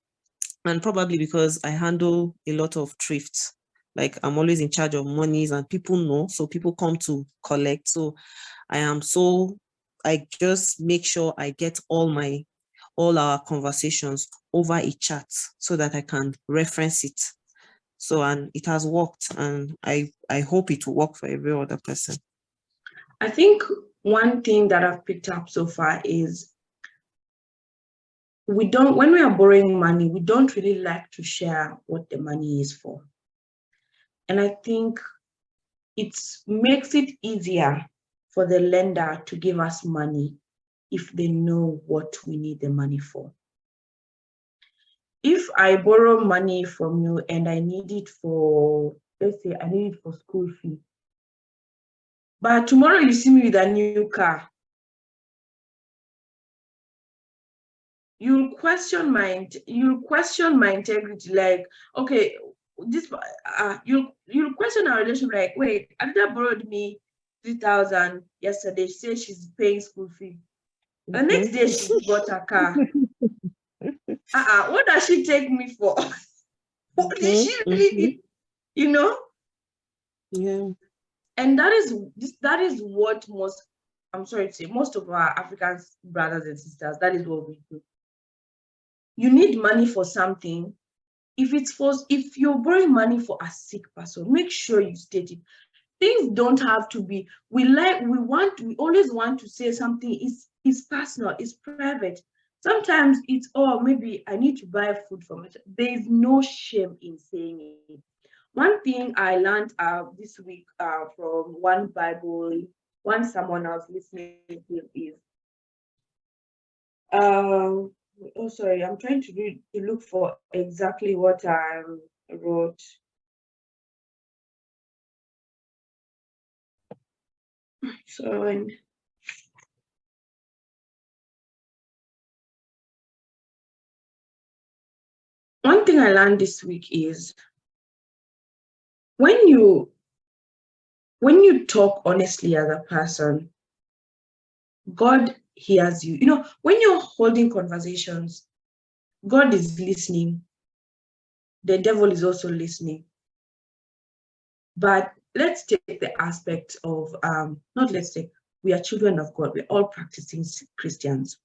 And probably because I handle a lot of thrift. Like I'm always in charge of monies and people know, so people come to collect. So I just make sure I get all our conversations over a chat so that I can reference it. So, and it has worked, and I hope it will work for every other person. I think one thing that I've picked up so far is when we are borrowing money, we don't really like to share what the money is for. And I think it makes it easier for the lender to give us money if they know what we need the money for. If I borrow money from you and I need it for, let's say I need it for school fee, but tomorrow you see me with a new car, you'll question my integrity. Like, okay, this you'll question our relationship. Like, wait, Aduda borrowed me 3,000 yesterday. She said she's paying school fee. The next day she got a car. What does she take me for? What did she really, Yeah. And that is what I'm sorry to say, most of our African brothers and sisters, that is what we do. You need money for something. If you're borrowing money for a sick person, make sure you state it. Things don't have to be, we always want to say something is personal, is private. Sometimes it's, maybe I need to buy food for myself. There is no shame in saying it. One thing I learned this week from one someone I was listening to is, sorry, I'm trying to look for exactly what I wrote. So one thing I learned this week is when you when you talk honestly as a person, God hears you. You know, when you're holding conversations, God is listening. The devil is also listening. But let's take the aspect of, not let's take, we are children of God. We're all practicing Christians.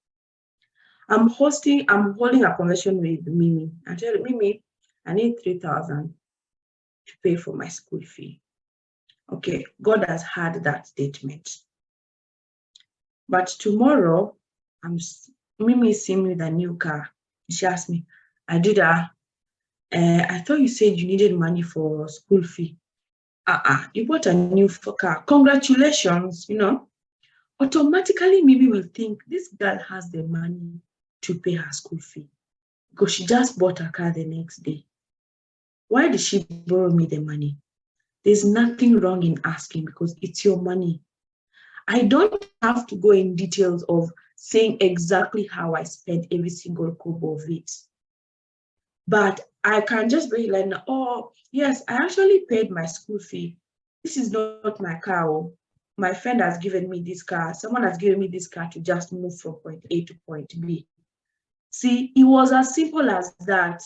I'm holding a conversation with Mimi. I tell Mimi, I need 3,000 to pay for my school fee. Okay, God has heard that statement. But tomorrow, Mimi is seeing me with a new car. She asked me, Aduda, I thought you said you needed money for school fee. You bought a new car. Congratulations, you know. Automatically, Mimi will think this girl has the money to pay her school fee because she just bought a car the next day. Why did she borrow me the money? There's nothing wrong in asking because it's your money. I don't have to go in details of saying exactly how I spent every single kobo of it. But I can just be like, oh, yes, I actually paid my school fee. This is not my car. My friend has given me this car. Someone has given me this car to just move from point A to point B. See, it was as simple as that.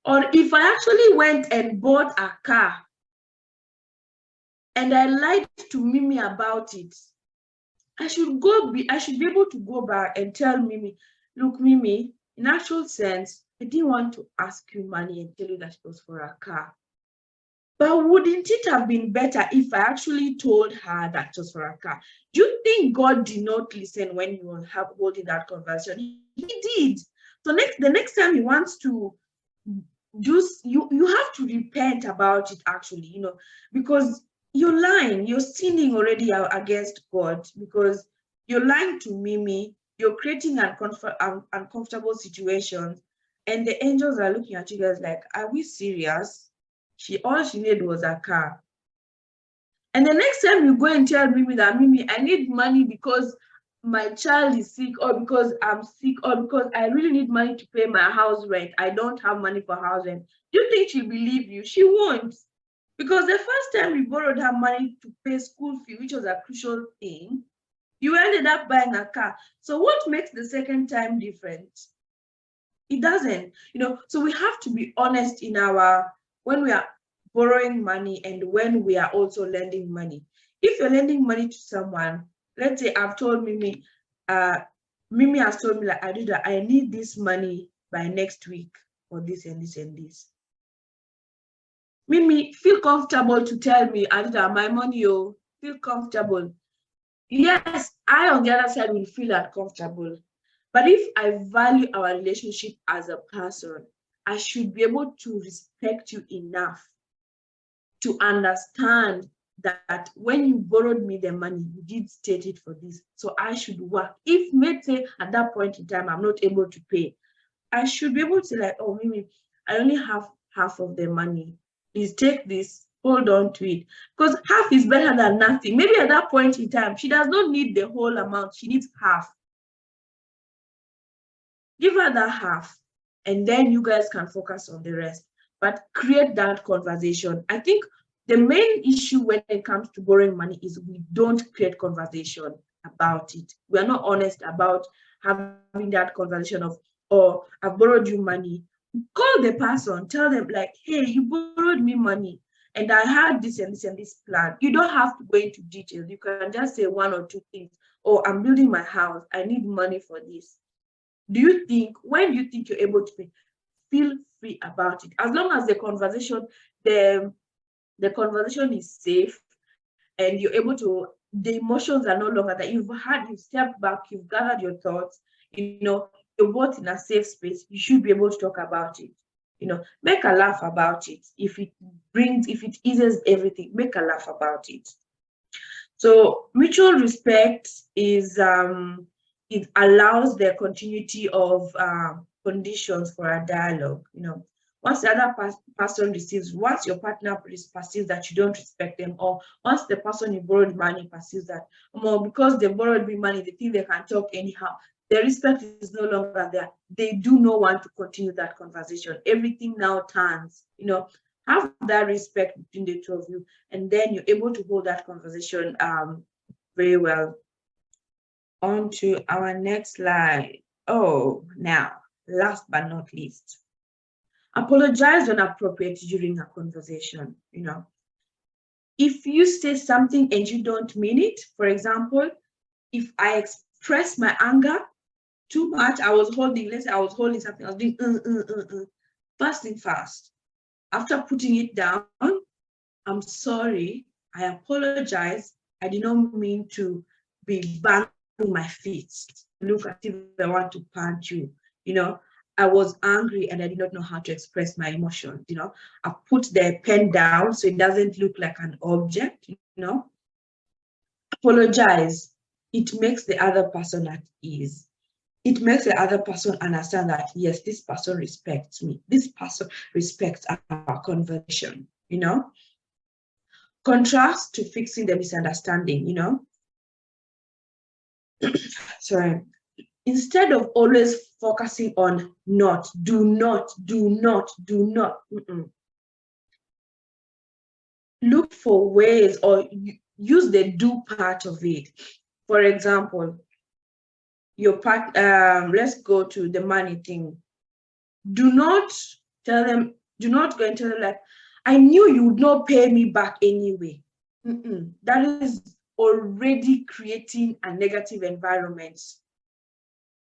Or if I actually went and bought a car and I lied to Mimi about it, I should be able to go back and tell Mimi, look, Mimi, in actual sense, I didn't want to ask you money and tell you that it was for a car. But wouldn't it have been better if I actually told her that it was for a car? Do you think God did not listen when you were holding that conversation? He did. So the next time he wants to do, you have to repent about it actually, you know, because you're lying, you're sinning already against God because you're lying to Mimi, you're creating uncomfortable situations, and the angels are looking at you guys like, are we serious? All she needed was a car. And the next time you go and tell Mimi that, Mimi, I need money because my child is sick, or because I'm sick, or because I really need money to pay my house rent. I don't have money for house rent. Do you think she'll believe you? She won't. Because the first time you borrowed her money to pay school fee, which was a crucial thing, you ended up buying a car. So what makes the second time different? It doesn't, you know. So we have to be honest in when we are borrowing money and when we are also lending money. If you're lending money to someone, let's say I've told Mimi, Mimi has told me like, Aduda, I need this money by next week for this and this and this. Mimi, feel comfortable to tell me, Aduda, my money, feel comfortable. Yes, I on the other side will feel uncomfortable. But if I value our relationship as a person, I should be able to respect you enough to understand that when you borrowed me the money, you did state it for this. So I should work. If, let's say, at that point in time, I'm not able to pay, I should be able to say, like, oh, Mimi, I only have half of the money. Please take this, hold on to it. Because half is better than nothing. Maybe at that point in time, she does not need the whole amount. She needs half. Give her that half, and then you guys can focus on the rest. But create that conversation. I think the main issue when it comes to borrowing money is we don't create conversation about it. We are not honest about having that conversation of, oh, I've borrowed you money. Call the person, tell them like, hey, you borrowed me money and I had this and this and this plan. You don't have to go into details. You can just say one or two things. Oh, I'm building my house. I need money for this. When do you think you're able to pay? Feel free about it. As long as the conversation is safe and you're able to, the emotions are no longer that you've stepped back, you've gathered your thoughts, you know, you're both in a safe space, you should be able to talk about it. You know, make a laugh about it. If it eases everything, make a laugh about it. So mutual respect is it allows the continuity of conditions for a dialogue. You know, once the other person once your partner perceives that you don't respect them, or once the person you borrowed money perceives that, because they borrowed me money, they think they can talk anyhow, the respect is no longer there. They do not want to continue that conversation. Everything now turns, you know, Have that respect between the two of you, and then you're able to hold that conversation very well. On to our next slide. Oh, now, last but not least, apologize when appropriate during a conversation. You know, if you say something and you don't mean it, for example, if I express my anger too much, let's say I was holding something, I was doing fast and fast. After putting it down, I'm sorry, I apologize. I did not mean to be banging my feet. Look as if I want to punch you. You know, I was angry and I did not know how to express my emotions. You know, I put the pen down so it doesn't look like an object. You know, apologize. It makes the other person at ease. It makes the other person understand that, yes, this person respects me. This person respects our conversation, you know. Contrast to fixing the misunderstanding, you know. Sorry. Instead of always focusing on do not. Look for ways, or use the do part of it. For example, your part, let's go to the money thing. Do not go and tell them like, I knew you would not pay me back anyway. That is already creating a negative environment.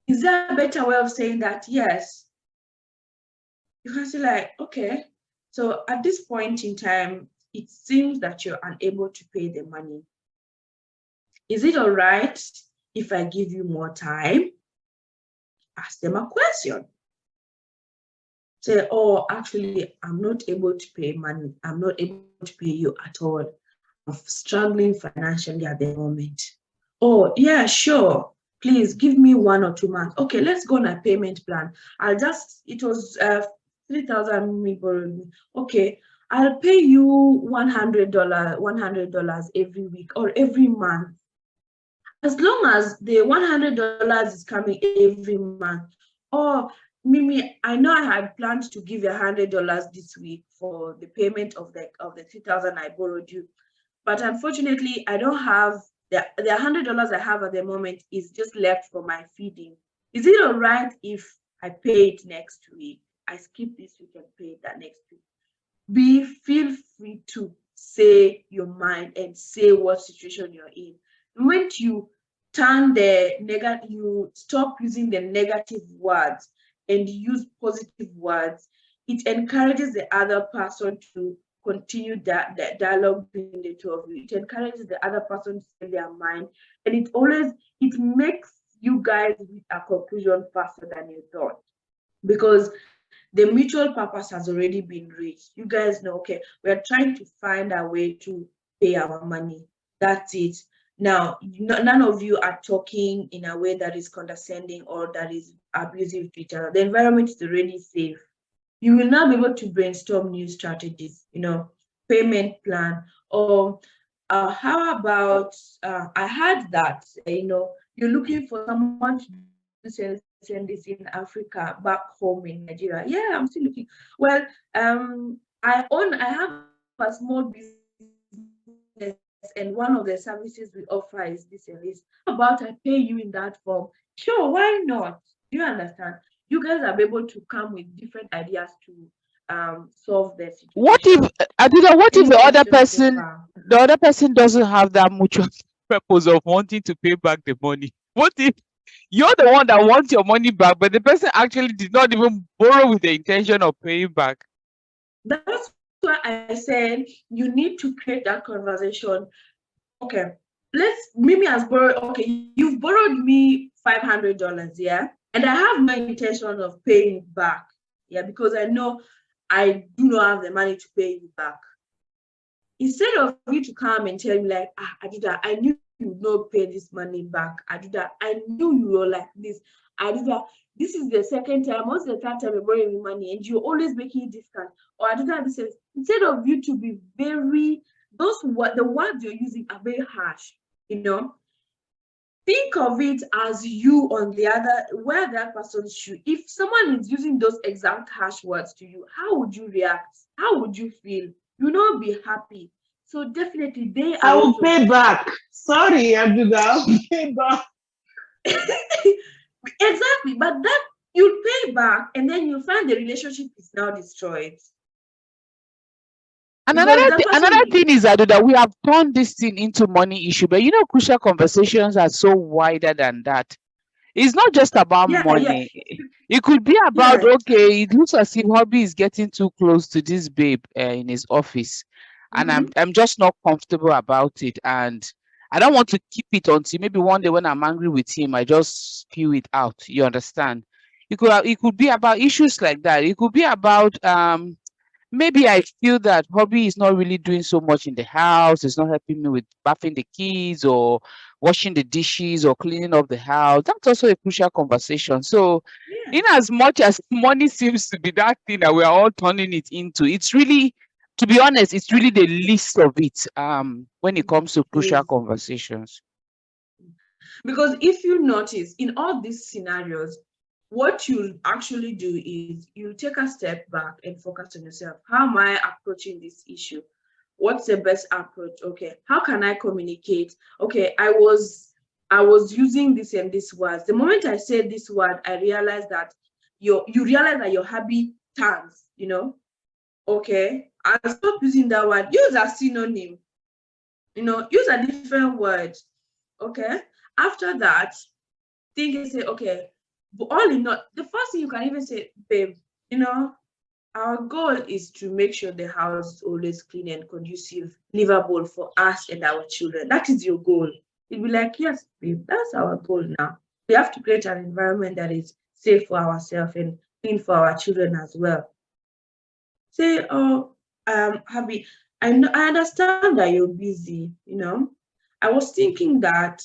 Is there a better way of saying that? Yes. You can say like, okay, so at this point in time, it seems that you're unable to pay the money. Is it all right if I give you more time? Ask them a question. Say, oh, actually, I'm not able to pay money. I'm not able to pay you at all. I'm struggling financially at the moment. Oh, yeah, sure. Please give me 1 or 2 months. Okay, let's go on a payment plan. It was 3,000 me borrowed me. Okay, I'll pay you $100 every week or every month. As long as the $100 is coming every month. Oh, Mimi, I know I had planned to give you $100 this week for the payment of the 3,000 I borrowed you, but unfortunately, I don't have the $100 I have at the moment is just left for my feeding. Is it all right if I pay it next week? I skip this week and pay it that next week. Feel free to say your mind and say what situation you're in. When you turn you stop using the negative words and use positive words, it encourages the other person to continue that dialogue between the two of you. It encourages the other person to say their mind, and it makes you guys reach a conclusion faster than you thought, because the mutual purpose has already been reached. You guys know, okay, we're trying to find a way to pay our money. That's it. Now, none of you are talking in a way that is condescending or that is abusive to each other. The environment is already safe. You will now be able to brainstorm new strategies, you know, payment plan, or how about, I heard that, you know, you're looking for someone to send this in Africa, back home in Nigeria. Yeah, I'm still looking. Well, I have a small business, and one of the services we offer is this and this. How about I pay you in that form? Sure, why not? Do you understand? You guys are able to come with different ideas to solve the situation. What if, Aduda, what if the other person doesn't have that mutual purpose of wanting to pay back the money? What if you're the one that wants your money back, but the person actually did not even borrow with the intention of paying back? That's why I said you need to create that conversation. Okay, Mimi has borrowed, okay, you've borrowed me $500, yeah? And I have no intention of paying it back, yeah, because I know I do not have the money to pay you back. Instead of you to come and tell me like, Aduda, I knew you would not pay this money back. Aduda, I knew you were like this. Aduda, this is the second time, what's the third time you're borrowing me money and you're always making discount. Or Aduda, this is, instead of you to be the words you're using are very harsh, you know. think of it as you on the other, where that person's shoe. If someone is using those exact harsh words to you, how would you react? How would you feel? You'll not be happy. So definitely I will pay back. Sorry, Aduda, I will pay back. Exactly, but that you'll pay back, and then you'll find the relationship is now destroyed. And another thing is that we have turned this thing into money issue, but crucial conversations are so wider than that. It's not just about money. It could be about, okay, it looks as if hubby is getting too close to this babe in his office, and I'm just not comfortable about it, and I don't want to keep it until maybe one day when I'm angry with him, I just spew it out. You understand? It could be about issues like that. It could be about maybe I feel that hobby is not really doing so much in the house. It's not helping me with bathing the kids or washing the dishes or cleaning up the house. That's also a crucial conversation. So, in as much as money seems to be that thing that we are all turning it into, it's really, to be honest, it's really the least of it when it comes to crucial conversations. Because if you notice, in all these scenarios, what you'll actually do is you take a step back and focus on yourself. How am I approaching this issue? What's the best approach? Okay, how can I communicate? Okay, I was using this and this words. The moment I said this word, I realized that you realize that your hubby turns, Okay, I'll stop using that word. Use a synonym. Use a different word. Okay. After that, think and say, okay, but all in all, the first thing you can even say, babe, our goal is to make sure the house is always clean and conducive, livable for us and our children. That is your goal. You'll be like, yes, babe, that's our goal now. We have to create an environment that is safe for ourselves and clean for our children as well. Say, oh, hubby, I understand that you're busy, I was thinking that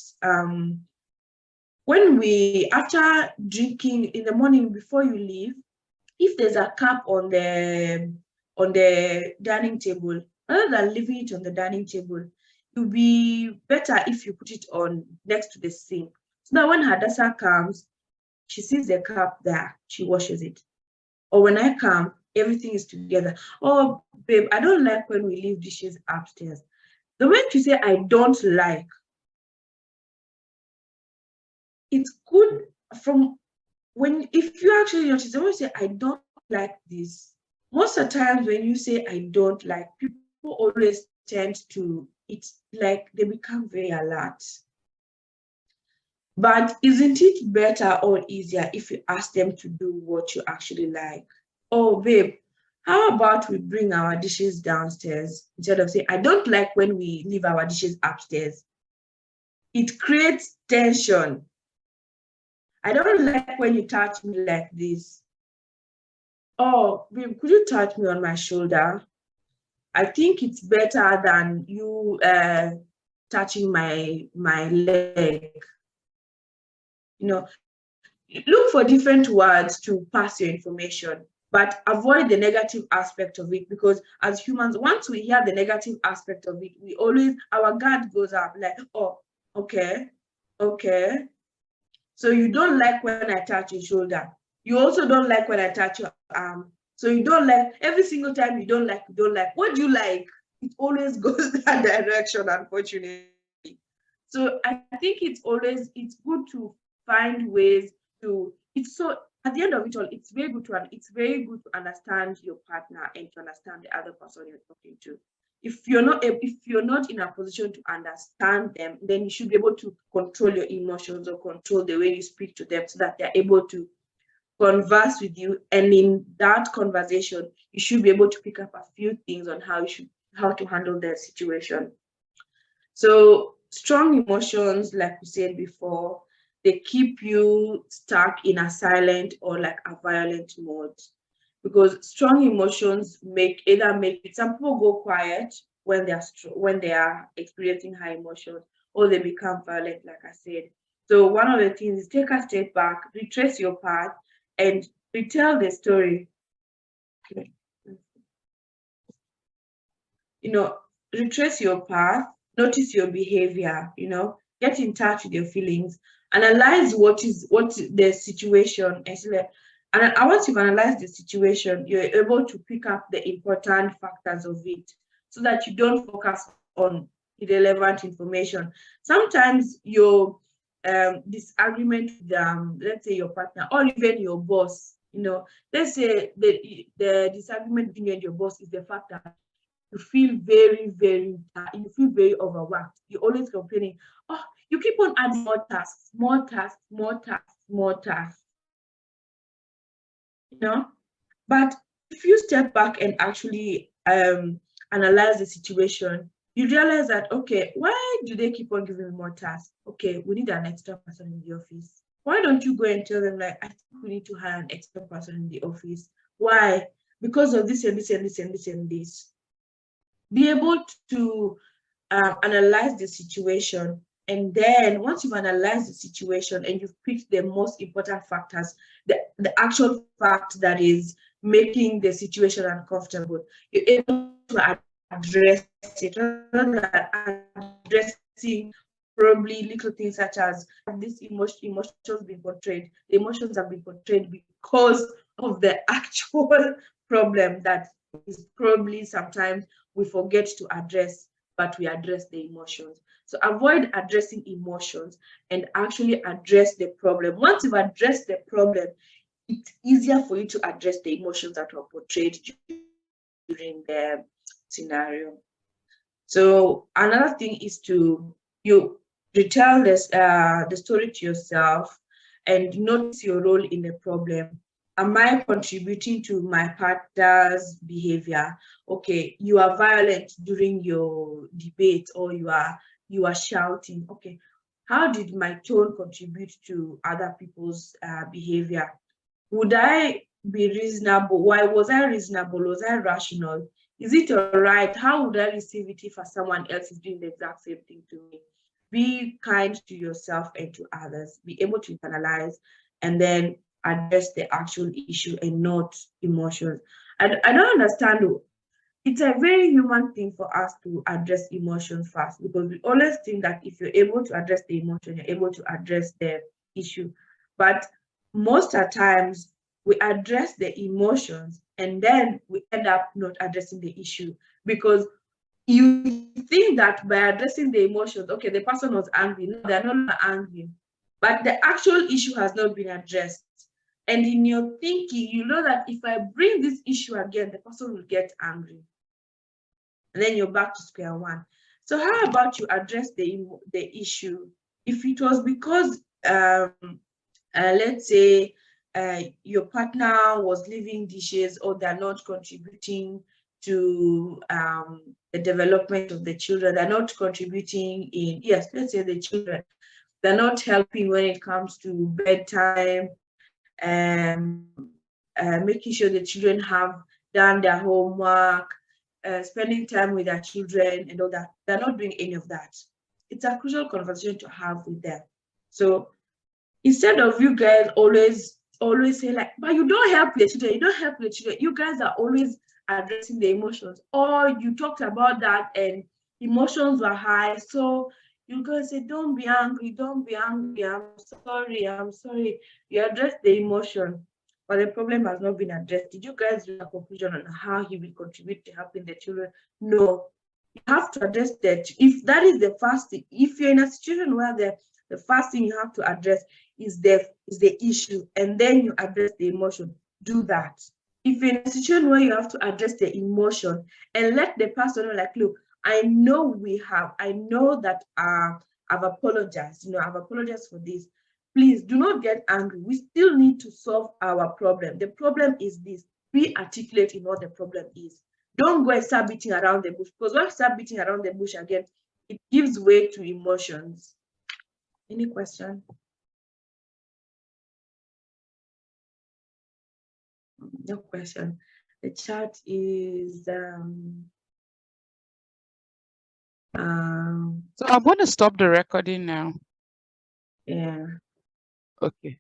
when after drinking in the morning before you leave, if there's a cup on the dining table, rather than leaving it on the dining table, it would be better if you put it on next to the sink. So that when Hadassah comes, she sees the cup there, she washes it. Or when I come, everything is together. Oh, babe, I don't like when we leave dishes upstairs. The way you say I don't like, it's good from if you actually notice, the way you say I don't like this, most of the times when you say I don't like, people always tend to, it's like they become very alert. But isn't it better or easier if you ask them to do what you actually like? Oh, babe, how about we bring our dishes downstairs instead of saying, I don't like when we leave our dishes upstairs. It creates tension. I don't like when you touch me like this. Oh, babe, could you touch me on my shoulder? I think it's better than you touching my leg. Look for different words to pass your information, but avoid the negative aspect of it, because as humans, once we hear the negative aspect of it, our guard goes up like, oh, okay. So you don't like when I touch your shoulder. You also don't like when I touch your arm. So you don't like, every single time you don't like. What do you like? It always goes that direction, unfortunately. So I think it's good to find ways to, at the end of it all, it's very good to understand your partner and to understand the other person you're talking to. If you're not in a position to understand them, then you should be able to control your emotions or control the way you speak to them so that they're able to converse with you. And in that conversation, you should be able to pick up a few things on how to handle their situation. So strong emotions, like we said before, they keep you stuck in a silent or like a violent mode, because strong emotions some people go quiet when they are experiencing high emotions, or they become violent, like I said. So one of the things is take a step back, retrace your path, and retell the story. Retrace your path, notice your behavior, get in touch with your feelings, analyze what the situation is. And once you've analyzed the situation, you're able to pick up the important factors of it so that you don't focus on irrelevant information. Sometimes your disagreement with let's say your partner or even your boss, let's say the disagreement between you and your boss is the fact that you feel very overworked. You're always complaining. Oh, you keep on adding more tasks. But if you step back and actually analyze the situation, you realize that, okay, why do they keep on giving me more tasks? Okay, we need an extra person in the office. Why don't you go and tell them, like, I think we need to hire an extra person in the office? Why? Because of this and this and this and this and this. Be able to analyze the situation, and then once you've analyzed the situation and you've picked the most important factors, the actual fact that is making the situation uncomfortable, you're able to address it rather than addressing probably little things such as this emotions being portrayed. The emotions have been portrayed because of the actual problem that is probably sometimes we forget to address, but we address the emotions. So avoid addressing emotions and actually address the problem. Once you've addressed the problem, it's easier for you to address the emotions that were portrayed during the scenario. So another thing is to retell this the story to yourself and notice your role in the problem. Am I contributing to my partner's behavior? Okay, you are violent during your debate, or you are shouting. Okay, how did my tone contribute to other people's behavior? Would I be reasonable? Why was I reasonable? Was I rational? Is it all right? How would I receive it if someone else is doing the exact same thing to me? Be kind to yourself and to others. Be able to analyze and then address the actual issue and not emotions. I don't understand. It's a very human thing for us to address emotions first, because we always think that if you're able to address the emotion, you're able to address the issue. But most of the times we address the emotions and then we end up not addressing the issue, because you think that by addressing the emotions, okay, the person was angry. No, they're not angry, but the actual issue has not been addressed. And in your thinking, you know that if I bring this issue again, the person will get angry. And then you're back to square one. So how about you address the issue? If it was because, let's say, your partner was leaving dishes, or they're not contributing to the development of the children, they're not contributing in, yes, let's say the children, they're not helping when it comes to bedtime, making sure the children have done their homework, spending time with their children and all that. They're not doing any of that. It's a crucial conversation to have with them. So instead of you guys always say like, but you don't help the children, you guys are always addressing the emotions, or you talked about that and emotions were high, so you guys say, don't be angry, I'm sorry. You address the emotion, but the problem has not been addressed. Did you guys reach a conclusion on how he will contribute to helping the children? No. You have to address that. If that is the first thing, if you're in a situation where the first thing you have to address is the issue, and then you address the emotion, do that. If you're in a situation where you have to address the emotion and let the person know, like, look, I know that I've apologized, I've apologized for this. Please do not get angry. We still need to solve our problem. The problem is this. Be articulate in what the problem is. Don't go and start beating around the bush, because when you start beating around the bush again, it gives way to emotions. Any question? No question. The chat is so I'm going to stop the recording now. Yeah. Okay.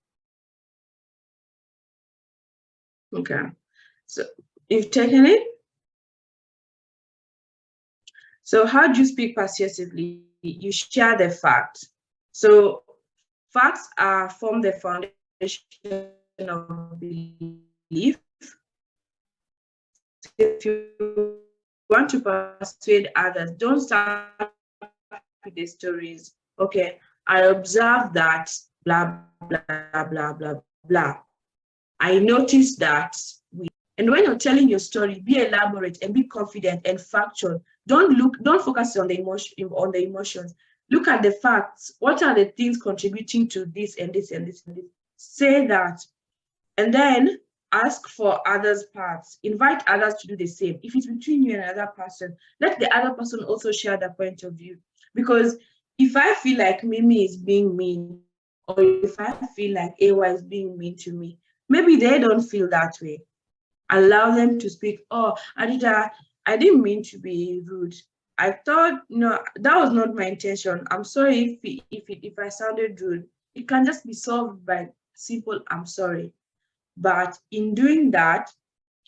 Okay. So you've taken it? So how do you speak persuasively? You share the fact. So facts form the foundation of belief. So if you want to persuade others, don't start with the stories. Okay, I observed that blah blah blah blah blah. I noticed that and when you're telling your story, be elaborate and be confident and factual. Don't focus on the emotions. Look at the facts. What are the things contributing to this and this and this and this? Say that. And then ask for others' parts. Invite others to do the same. If it's between you and another person, let the other person also share their point of view. Because if I feel like Mimi is being mean, or if I feel like AY is being mean to me, maybe they don't feel that way. Allow them to speak. Oh, Aduda, I didn't mean to be rude. I thought, no, that was not my intention. I'm sorry if I sounded rude. It can just be solved by simple I'm sorry. But in doing that,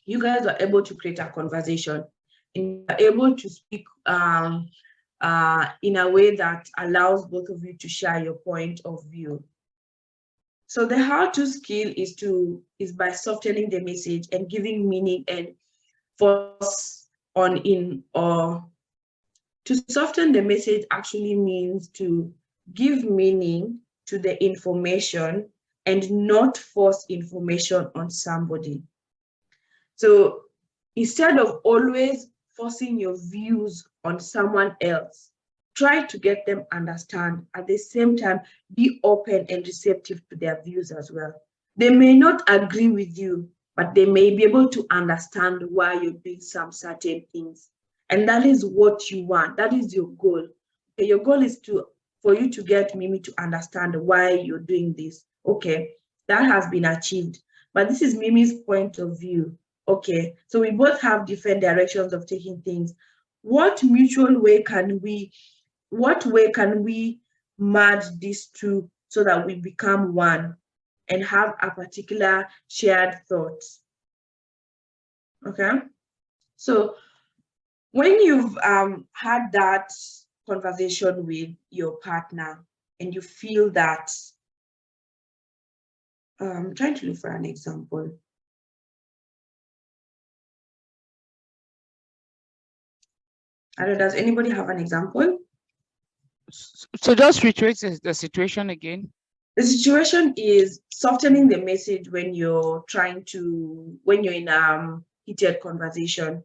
you guys are able to create a conversation and you're able to speak in a way that allows both of you to share your point of view. So the how-to skill is by softening the message and giving meaning and force on in, or to soften the message actually means to give meaning to the information and not force information on somebody. So instead of always forcing your views on someone else, try to get them understand. At the same time, be open and receptive to their views as well. They may not agree with you, but they may be able to understand why you're doing some certain things. And that is what you want. That is your goal. Okay, your goal is for you to get Mimi to understand why you're doing this. Okay, that has been achieved. But this is Mimi's point of view. Okay, so we both have different directions of taking things. What way can we merge these two so that we become one and have a particular shared thought? Okay, so when you've had that conversation with your partner and you feel that, I'm trying to look for an example. Does anybody have an example? So just reiterate the situation again. The situation is softening the message when you're in heated conversation.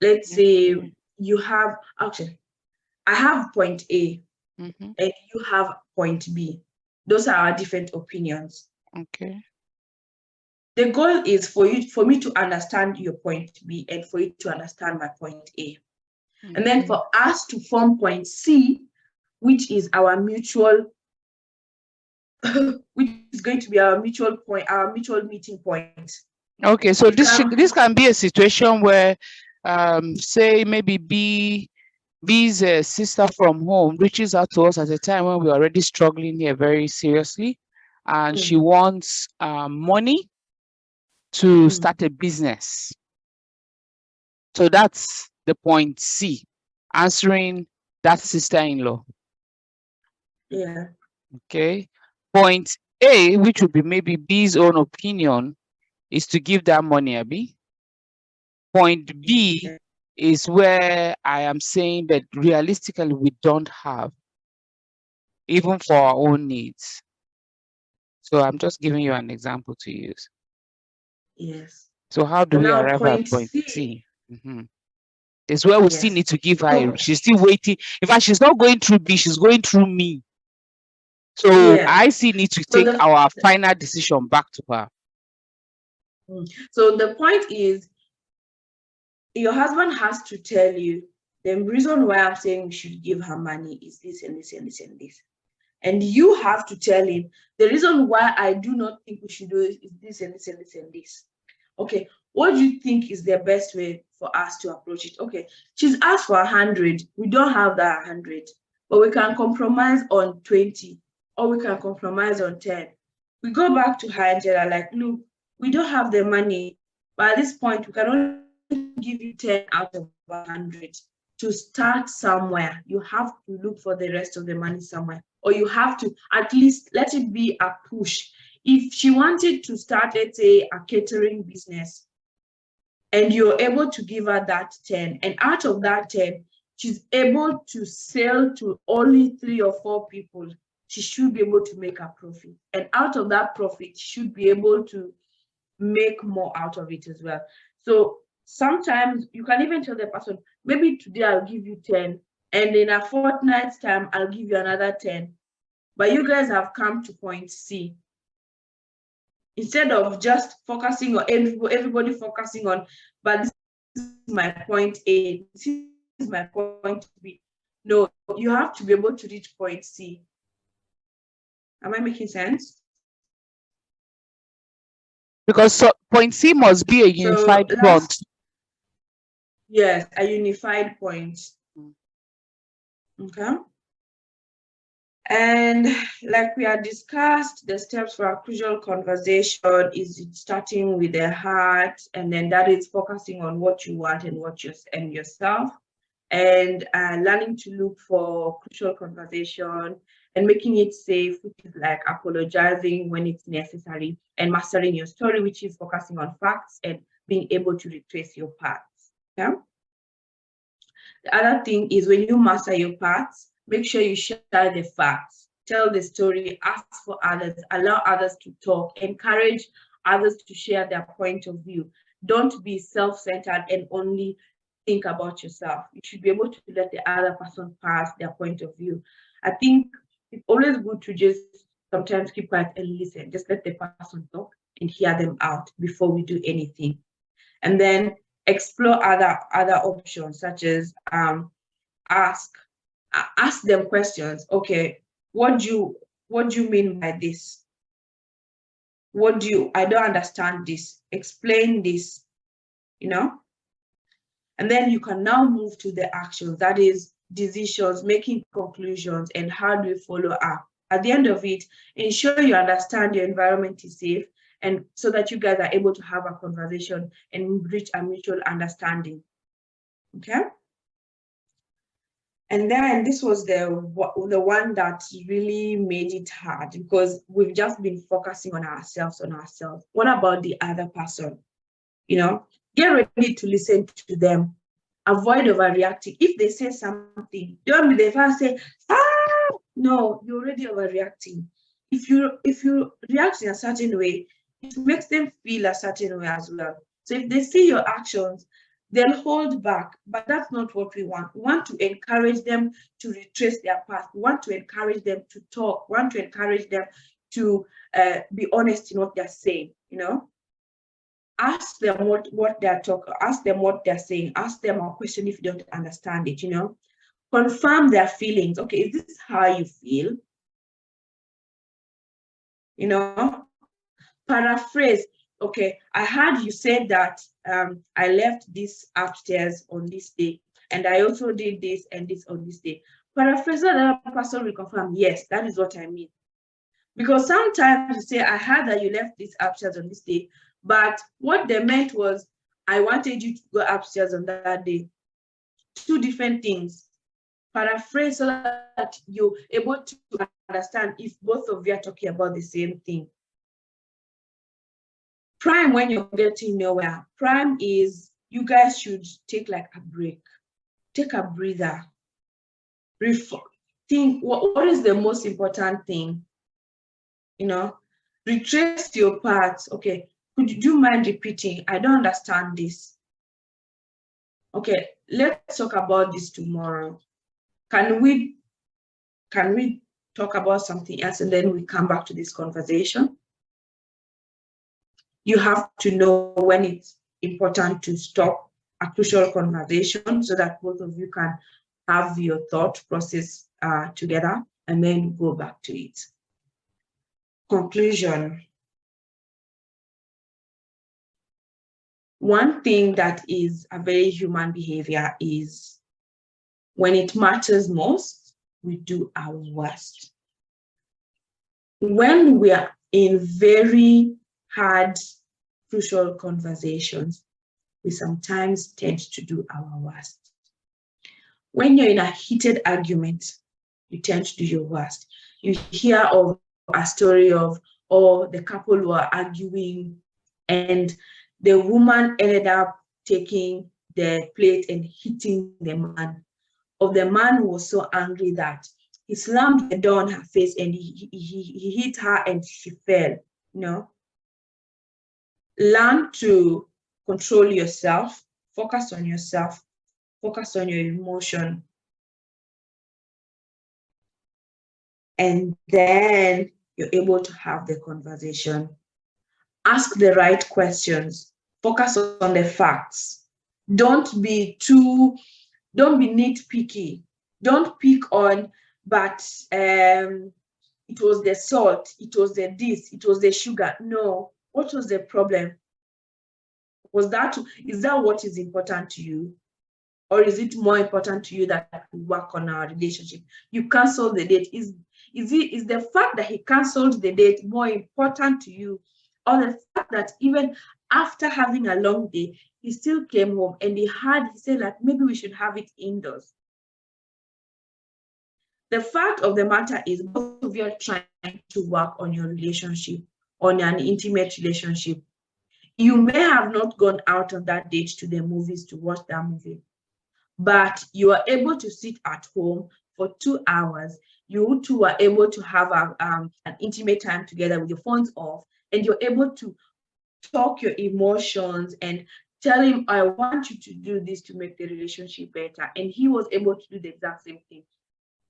Let's say you have, actually, I have point A and you have point B. Those are our different opinions. Okay. The goal is for me to understand your point B and for you to understand my point A. And then for us to form point C, which is our mutual, which is going to be our mutual point, our mutual meeting point. Okay, so this can be a situation where, say maybe B's sister from home reaches out to us at a time when we're already struggling here very seriously, and she wants money to start a business. So that's the point C, answering that sister-in-law. Yeah. Okay. Point A, which would be maybe B's own opinion, is to give that money, Abi. Point B is where I am saying that realistically we don't have, even for our own needs. So I'm just giving you an example to use. Yes. So how do we arrive at point C? It's where we still need to give her. She's still waiting. In fact, she's not going through B, she's going through me. So I still need to take our final decision back to her. So the point is, your husband has to tell you, the reason why I'm saying we should give her money is this and this and this and this. And you have to tell him, the reason why I do not think we should do it is this and this and this and this. Okay, what do you think is the best way for us to approach it? Okay, she's asked for 100. We don't have that 100, but we can compromise on 20, or we can compromise on 10. We go back to her and tell her, like, look, we don't have the money, but at this point, we can only give you 10 out of 100. to start somewhere. You have to look for the rest of the money somewhere, or you have to at least let it be a push. If she wanted to start, let's say, a catering business, and you're able to give her that 10, and out of that 10, she's able to sell to only 3 or 4 people, she should be able to make a profit. And out of that profit, she should be able to make more out of it as well. So sometimes you can even tell the person, maybe today I'll give you 10, and in a fortnight's time, I'll give you another 10. But you guys have come to point C. Instead of just focusing on everybody focusing on, but this is my point A, this is my point B. No, you have to be able to reach point C. Am I making sense? Because point C must be a unified point. Yes, a unified point. Okay. And like we had discussed, the steps for a crucial conversation is starting with the heart, and then that is focusing on what you want and what you and yourself, and learning to look for crucial conversation and making it safe, which is like apologizing when it's necessary, and mastering your story, which is focusing on facts and being able to retrace your paths. Okay. The other thing is, when you master your paths, make sure you share the facts, tell the story, ask for others, allow others to talk, encourage others to share their point of view. Don't be self-centered and only think about yourself. You should be able to let the other person pass their point of view. I think it's always good to just sometimes keep quiet and listen. Just let the person talk and hear them out before we do anything. And then explore other options, such as ask them questions. Okay, what do you mean by this? I don't understand this. Explain this, you know? And then you can now move to the actions, that is decisions, making conclusions, and how do you follow up? At the end of it, ensure you understand your environment is safe, and so that you guys are able to have a conversation and reach a mutual understanding. Okay? And then this was the one that really made it hard, because we've just been focusing on ourselves. What about the other person? You know, get ready to listen to them. Avoid overreacting. If they say something, don't be the first say, no, you're already overreacting. If you react in a certain way, it makes them feel a certain way as well. So if they see your actions, they'll hold back, but that's not what we want. We want to encourage them to retrace their path. We want to encourage them to talk. We want to encourage them to be honest in what they're saying, you know? Ask them what they're talking, ask them what they're saying, ask them a question if you don't understand it, you know? Confirm their feelings. Okay, is this how you feel? You know? Paraphrase. Okay, I heard you said that I left this upstairs on this day, and I also did this and this on this day. Paraphrase, so that the person will confirm, yes, that is what I mean. Because sometimes you say, I heard that you left this upstairs on this day, but what they meant was, I wanted you to go upstairs on that day. 2 different things. Paraphrase so that you're able to understand if both of you are talking about the same thing. Prime when you're getting nowhere. Prime is, you guys should take like a break. Take a breather. Think, what is the most important thing? You know, retrace your paths. Okay, do you mind repeating? I don't understand this. Okay, let's talk about this tomorrow. Can we talk about something else and then we come back to this conversation? You have to know when it's important to stop a crucial conversation so that both of you can have your thought process together and then go back to it. Conclusion. One thing that is a very human behavior is, when it matters most, we do our worst. When we are in very hard, crucial conversations, we sometimes tend to do our worst. when you're in a heated argument, you tend to do your worst. You hear of a story of, oh, the couple were arguing and the woman ended up taking the plate and hitting the man. Of the man who was so angry that he slammed the door on her face and he hit her and she fell. Learn to control yourself, focus on yourself, focus on your emotion. And then you're able to have the conversation. Ask the right questions. Focus on the facts. Don't be nitpicky. Don't pick on, but it was the salt, it was the this, it was the sugar. No. What was the problem? Is that what is important to you? Or is it more important to you that we work on our relationship? You cancel the date. Is the fact that he canceled the date more important to you? Or the fact that even after having a long day, he still came home and he said that maybe we should have it indoors. The fact of the matter is both of you are trying to work on your relationship, on an intimate relationship. You may have not gone out on that date to the movies to watch that movie, but you are able to sit at home for 2 hours. You two are able to have an intimate time together with your phones off, and you're able to talk your emotions and tell him, I want you to do this to make the relationship better. And he was able to do the exact same thing.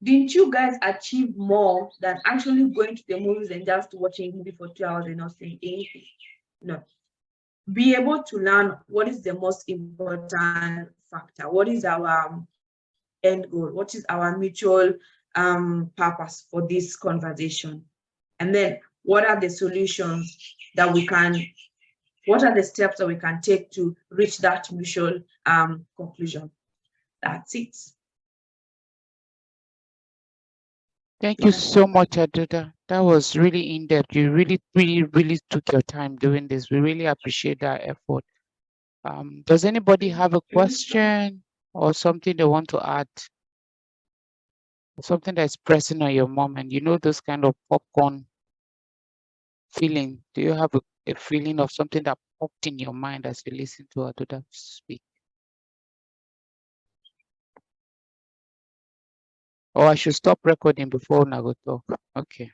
Didn't you guys achieve more than actually going to the movies and just watching a movie for 2 hours and not saying anything? No. Be able to learn what is the most important factor, what is our end goal, what is our mutual purpose for this conversation, and then what are the solutions that what are the steps that we can take to reach that mutual conclusion. That's it. Thank you so much, Aduda. That was really in-depth. You really, really, really took your time doing this. We really appreciate that effort. Does anybody have a question or something they want to add? Something that's pressing on your mom, and you know those kind of popcorn feeling. Do you have a feeling of something that popped in your mind as you listen to Aduda speak? Or I should stop recording before I go talk. Okay.